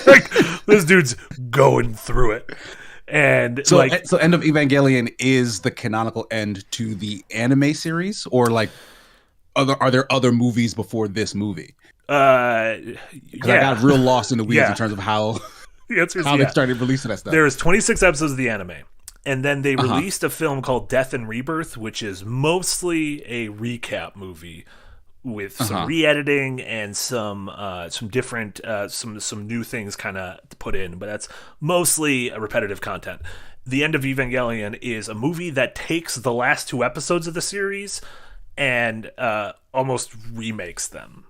Like, this dude's going through it. And so End of Evangelion is the canonical end to the anime series, or like are there other movies before this movie? I got real lost in the weeds in terms of how they started releasing that stuff. There's 26 episodes of the anime, and then they released a film called Death and Rebirth, which is mostly a recap movie with some re-editing and some different some new things kind of put in, but that's mostly repetitive content. The End of Evangelion is a movie that takes the last 2 episodes of the series and almost remakes them,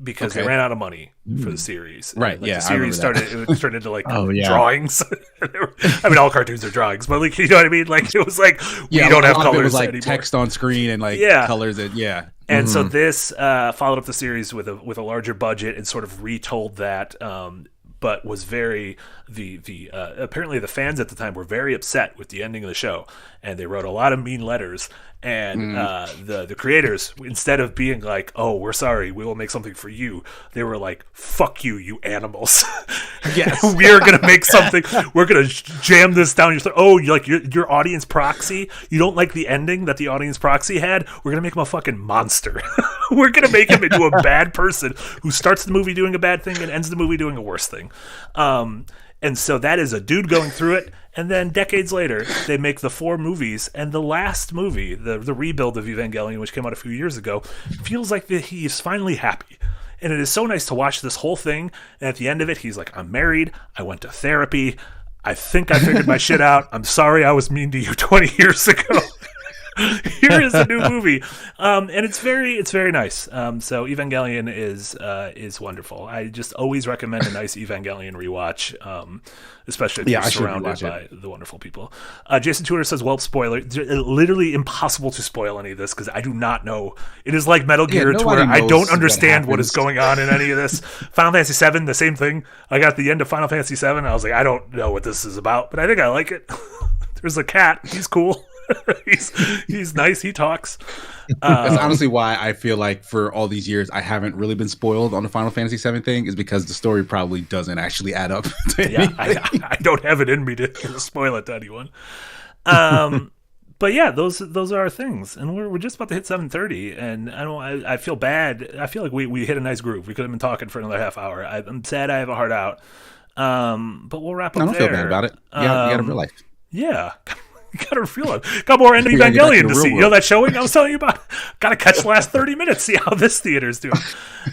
because they ran out of money for the series. Right, the series started into like drawings. I mean, all cartoons are drawings, but like, you know what I mean? Like, it was like, we don't have colors. It was like anymore. Text on screen and like colors and And so this followed up the series with a larger budget and sort of retold that, but was very apparently the fans at the time were very upset with the ending of the show, and they wrote a lot of mean letters. And the creators, instead of being like, "Oh, we're sorry, we will make something for you," they were like, "Fuck you, you animals! Yes, we are gonna make something. We're gonna jam this down your throat. Oh, you like your audience proxy? You don't like the ending that the audience proxy had? We're gonna make him a fucking monster. We're gonna make him into a bad person who starts the movie doing a bad thing and ends the movie doing a worse thing." And so that is a dude going through it. And then decades later, they make the 4 movies, and the last movie, the rebuild of Evangelion, which came out a few years ago, feels like he is finally happy. And it is so nice to watch this whole thing. And at the end of it, he's like, I'm married. I went to therapy. I think I figured my shit out. I'm sorry I was mean to you 20 years ago. Here is a new movie, and it's very nice. So Evangelion is wonderful. I just always recommend a nice Evangelion rewatch, especially if you're surrounded by the wonderful people. Jason Tudor says, "Well, spoiler. Literally impossible to spoil any of this because I do not know. It is like Metal Gear, to where I don't understand what is going on in any of this. Final Fantasy VII, the same thing. I got the end of Final Fantasy VII. I was like, I don't know what this is about, but I think I like it. There's a cat. He's cool." he's nice. He talks. That's honestly why I feel like for all these years I haven't really been spoiled on the Final Fantasy VII thing, is because the story probably doesn't actually add up. I don't have it in me to spoil it to anyone. But yeah, those are our things, and we're just about to hit 7:30, and I feel bad. I feel like we hit a nice groove. We could have been talking for another half hour. I'm sad I have a heart out. But we'll wrap up. I don't feel bad about it. You got a real life. Yeah. gotta feel it. Got more End of Yeah, get back to Evangelion the to real see. You know world. that showing I was telling you about? Gotta catch the last 30 minutes, see how this theater's doing.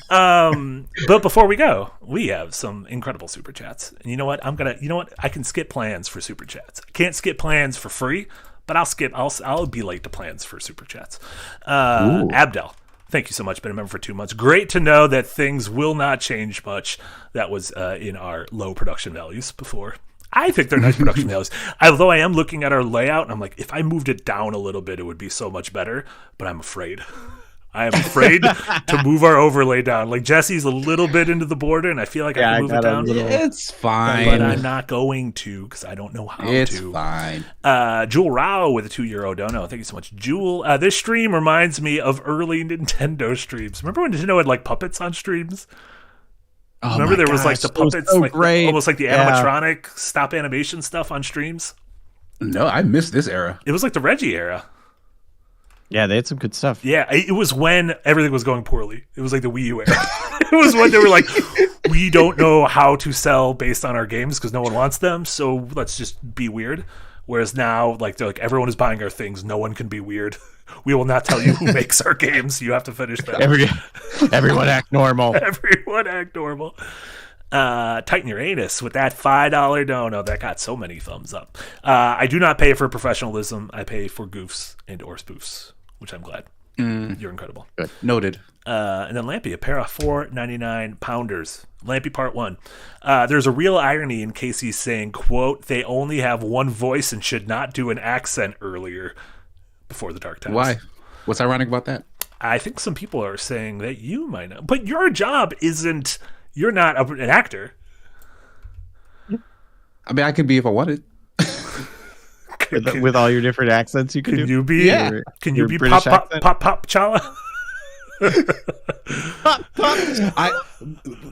But before we go, we have some incredible super chats. And you know what? I can skip plans for super chats. I can't skip plans for free, but I'll be late to plans for super chats. Abdel, thank you so much. Been a member for 2 months. Great to know that things will not change much. That was in our low production values before. I think they're nice production values. Although I am looking at our layout, and I'm like, if I moved it down a little bit, it would be so much better. But I'm afraid. I am afraid to move our overlay down. Like Jesse's a little bit into the border, and I feel like I can move it down. It's fine. But I'm not going to because I don't know how to. It's fine. Jewel Rao with a €2 dono. Thank you so much, Jewel. This stream reminds me of early Nintendo streams. Remember when Nintendo had like puppets on streams? Oh Remember there was like the puppets, so like great. almost like the animatronic stop animation stuff on streams. No, I missed this era. It was like the Reggie era. Yeah, they had some good stuff. Yeah, it was when everything was going poorly. It was like the Wii U era. It was when they were like, we don't know how to sell based on our games because no one wants them, so let's just be weird. Whereas now, like they're like, everyone is buying our things. No one can be weird. We will not tell you who makes our games. You have to finish them. Everyone act normal. Everyone act normal. Tighten your anus with that $5 dono. That got so many thumbs up. I do not pay for professionalism. I pay for goofs and or spoofs, which I'm glad. You're incredible. Good. Noted. And then Lampy, a pair of $4.99 pounders. Lampy part 1. There's a real irony in Casey's saying, quote, they only have one voice and should not do an accent earlier before the dark times. Why? What's ironic about that? I think some people are saying that you might not. But your job isn't, you're not an actor. I mean, I could be if I wanted. With all your different accents you can do? You be? Yeah. Can you be British pop accent? chala?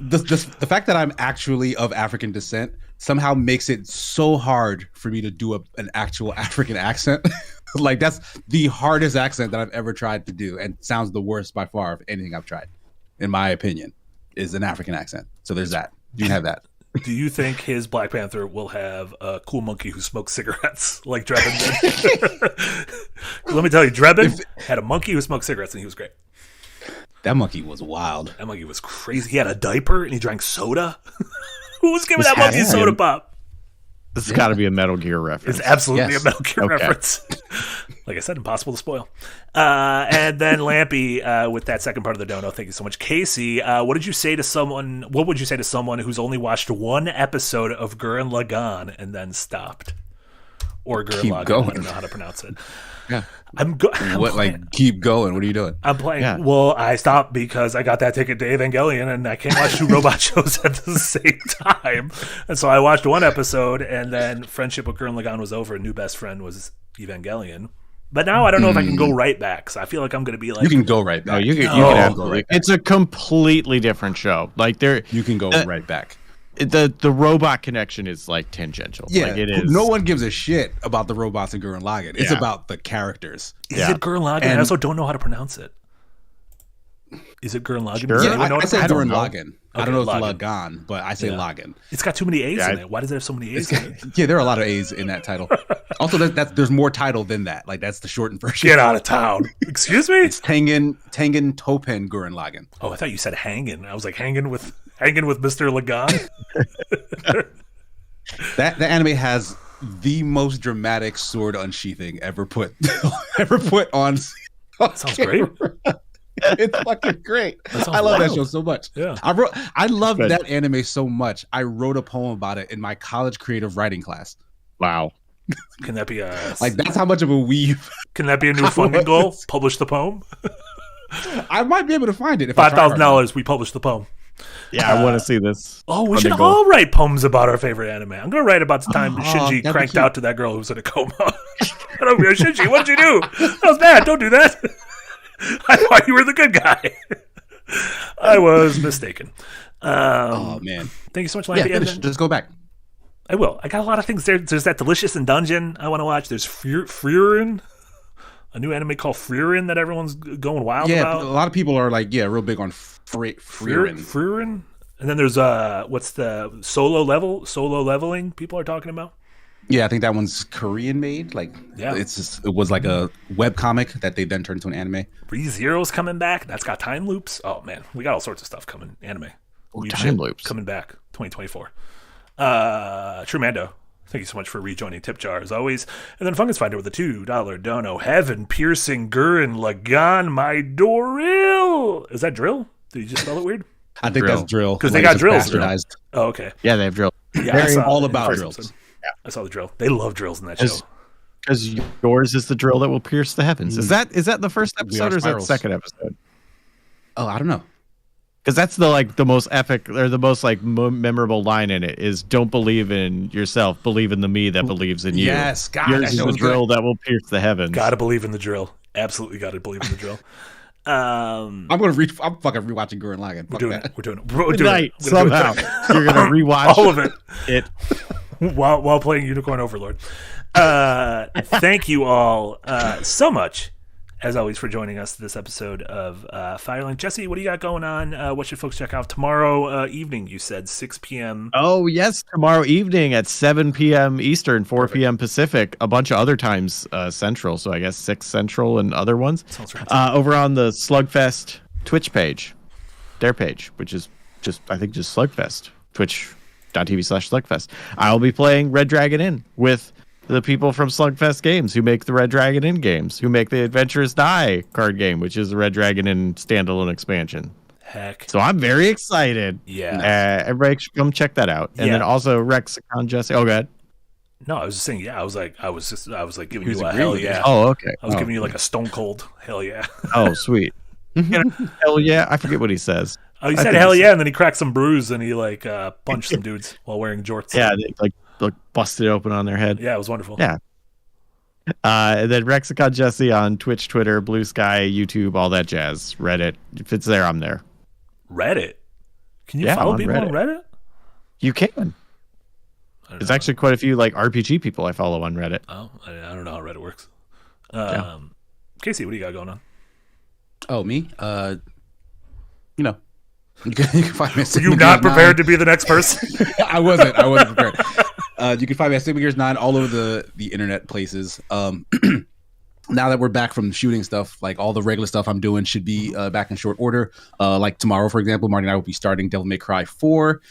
The fact that I'm actually of African descent somehow makes it so hard for me to do an actual African accent. Like that's the hardest accent that I've ever tried to do, and sounds the worst by far of anything I've tried, in my opinion, is an African accent. So there's that. You can have that. Do you think his Black Panther will have a cool monkey who smokes cigarettes like Drebin did? Let me tell you, Drebin had a monkey who smoked cigarettes, and he was great. That monkey was wild. That monkey was crazy. He had a diaper, and he drank soda. Who was giving that monkey soda pop? This has got to be a Metal Gear reference. It's absolutely Yes. a Metal Gear reference. Like I said, impossible to spoil. And then Lampy with that second part of the dono. Thank you so much, Casey. What would you say to someone who's only watched one episode of Gurren Lagann and then stopped? Or Gurren Keep Lagann. going. I don't know how to pronounce it. Yeah. Keep going? What are you doing? I'm playing. Yeah. Well, I stopped because I got that ticket to Evangelion, and I can't watch 2 robot shows at the same time. And so I watched one episode, and then friendship with Gurren Lagann was over. A new best friend was Evangelion. But now I don't know if I can go right back. So I feel like I'm going to be like, You can go right back. No, you can go absolutely. right back. It's a completely different show. Like You can go right back. the robot connection is like tangential. Yeah, like it is. no one gives a shit about the robots in Gurren Lagann. It's Yeah. about the characters. is Yeah. it Gurren Lagann? I also don't know how to pronounce it. Is it Gurren Lagann? Sure. Does Yeah, anyone know I what say it is? Gurren Lagann. I don't know if it's Lagann. Lagann, but I say Yeah. Lagann. It's got too many A's Yeah, in it. Why does it have so many A's in it? Yeah, there are a lot of A's in that title. Also, there's more title than that. Like that's the shortened version. Get out of town. Excuse me? It's Tengen Topen Gurren Lagann. Oh, I thought you said hanging. I was like hanging with Mr. Lagann. That anime has the most dramatic sword unsheathing ever put on. Sounds great. It's fucking great. That sounds I love that wild. show so much. Yeah. I love Good. that anime so much. I wrote a poem about it in my college creative writing class. Wow. Can that be a Like that's how much of a weave. Can that be a new funding goal? Publish the poem. I might be able to find it. If I try hard enough. $5,000. We publish the poem. Yeah, I want to see this. Oh, we funding should goal. all write poems about our favorite anime. I'm gonna write about the time Shinji that'd be cranked cute. out to that girl who was in a coma. I don't know, Shinji, what'd you do? That was bad. Don't do that. I thought you were the good guy. I was mistaken. Oh man. Thank you so much, Yeah, Lampy. finish. Just go back. I will. I got a lot of things there. There's that Delicious in Dungeon I want to watch. There's Frieren, a new anime called Frieren that everyone's going wild Yeah, about. a lot of people are like, real big on Frieren. Frieren. And then there's what's the solo leveling people are talking about? Yeah, I think that one's Korean made. Like, Yeah. it was like a web comic that they then turned into an anime. ReZero's coming back. That's got time loops. Oh man, we got all sorts of stuff coming. Anime. Time loops coming back 2024. True Mando, thank you so much for rejoining Tip Jar as always. And then Fungus Finder with a $2 dono. Heaven piercing Gurren Lagann, my drill. Is that drill? Did you just spell it weird? I think that's drill because they got drills. Bastardized. Oh, okay. Yeah, they have drill. Yeah, all about drills. Yeah, I saw the drill. They love drills in that show. Because yours is the drill that will pierce the heavens. Is that the first episode or is that the second episode? Oh, I don't know. Because that's the most epic or the most memorable line in it is "Don't believe in yourself, believe in the me that believes in you." Yes, God, yours is the drill that will pierce the heavens. Gotta believe in the drill. Absolutely gotta believe in the drill. I'm fucking rewatching Gurren Lagann. We're doing it. Somehow you're gonna rewatch all of it. It while playing Unicorn Overlord. Thank you all so much, as always, for joining us this episode of Firelink. Jesse, what do you got going on? What should folks check out tomorrow evening? You said 6 p.m. Oh yes, tomorrow evening at 7 p.m. Eastern, 4 p.m. Pacific. A bunch of other times Central, so I guess 6 Central and other ones. Over on the Slugfest Twitch page, their page, which is just Slugfest, twitch.tv/Slugfest. I'll be playing Red Dragon Inn with the people from Slugfest Games who make the Red Dragon Inn games, who make the Adventurous Die card game, which is the Red Dragon Inn standalone expansion. Heck. So I'm very excited. Yeah. Everybody should come check that out. And then also Rexicon Jesse. Oh, go ahead. No, I was just saying, I was like giving you a hell yeah. Oh, okay. I was giving you like a stone cold hell yeah. Oh, sweet. Hell yeah. I forget what he says. Oh, he said hell yeah, and then he cracked some brews and he punched some dudes while wearing jorts. Yeah, they busted it open on their head. Yeah, it was wonderful. Yeah. And then Rexicon Jesse on Twitch, Twitter, Blue Sky, YouTube, all that jazz. Reddit. If it's there, I'm there. Reddit? Can you follow people on Reddit? You can. There's actually quite a few RPG people I follow on Reddit. Oh, I don't know how Reddit works. Casey, what do you got going on? Oh, me? You can find me. Were you not prepared to be the next person? I wasn't prepared. You can find me at Sigma Gears 9 all over the internet places. Now that we're back from shooting stuff, all the regular stuff I'm doing should be back in short order. Like tomorrow, for example, Marty and I will be starting Devil May Cry 4.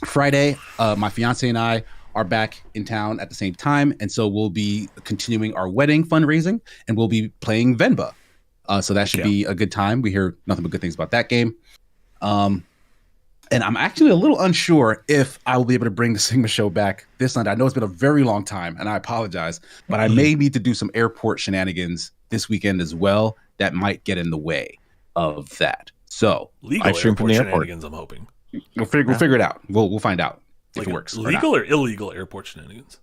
Friday, my fiance and I are back in town at the same time, and so we'll be continuing our wedding fundraising, and we'll be playing Venba. So that should be a good time. We hear nothing but good things about that game. And I'm actually a little unsure if I will be able to bring the Sigma show back this Sunday. I know it's been a very long time, and I apologize, but I may need to do some airport shenanigans this weekend as well that might get in the way of that. So legal airport shenanigans, I'm hoping. We'll figure it out. We'll find out if it works. Legal or illegal airport shenanigans?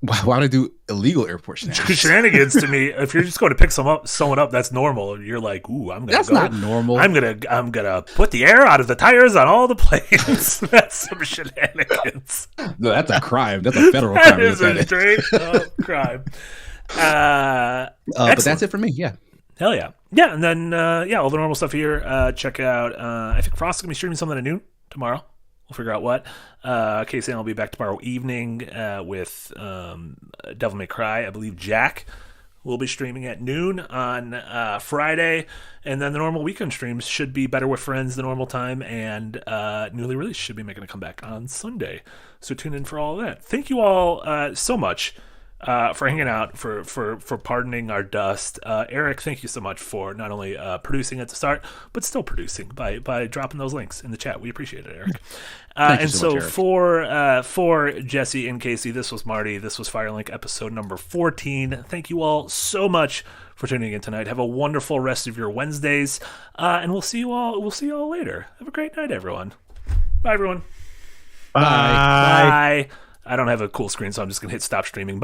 Why would I do illegal airport shenanigans? Shenanigans to me, if you're just going to pick someone up, that's normal. You're like, ooh, I'm gonna. That's not normal. I'm gonna put the air out of the tires on all the planes. That's some shenanigans. No, that's a crime. That's a federal crime. That is a straight up crime. But that's it for me. Yeah. Hell yeah. Yeah, and then all the normal stuff here. Check out. I think Frost is gonna be streaming something at noon tomorrow. We'll figure out what. Casey and I will be back tomorrow evening with Devil May Cry. I believe Jack will be streaming at noon on Friday. And then the normal weekend streams should be Better with Friends the normal time. And Newly Released should be making a comeback on Sunday. So tune in for all of that. Thank you all so much for hanging out, for pardoning our dust. Eric, thank you so much for not only producing at the start, but still producing by dropping those links in the chat. We appreciate it, Eric. And so much, for Jesse and Casey, this was Marty. This was Firelink episode number 14. Thank you all so much for tuning in tonight. Have a wonderful rest of your Wednesdays, and we'll see you all later. Have a great night, everyone. Bye, everyone. Bye. I don't have a cool screen, so I'm just gonna hit stop streaming. Bye.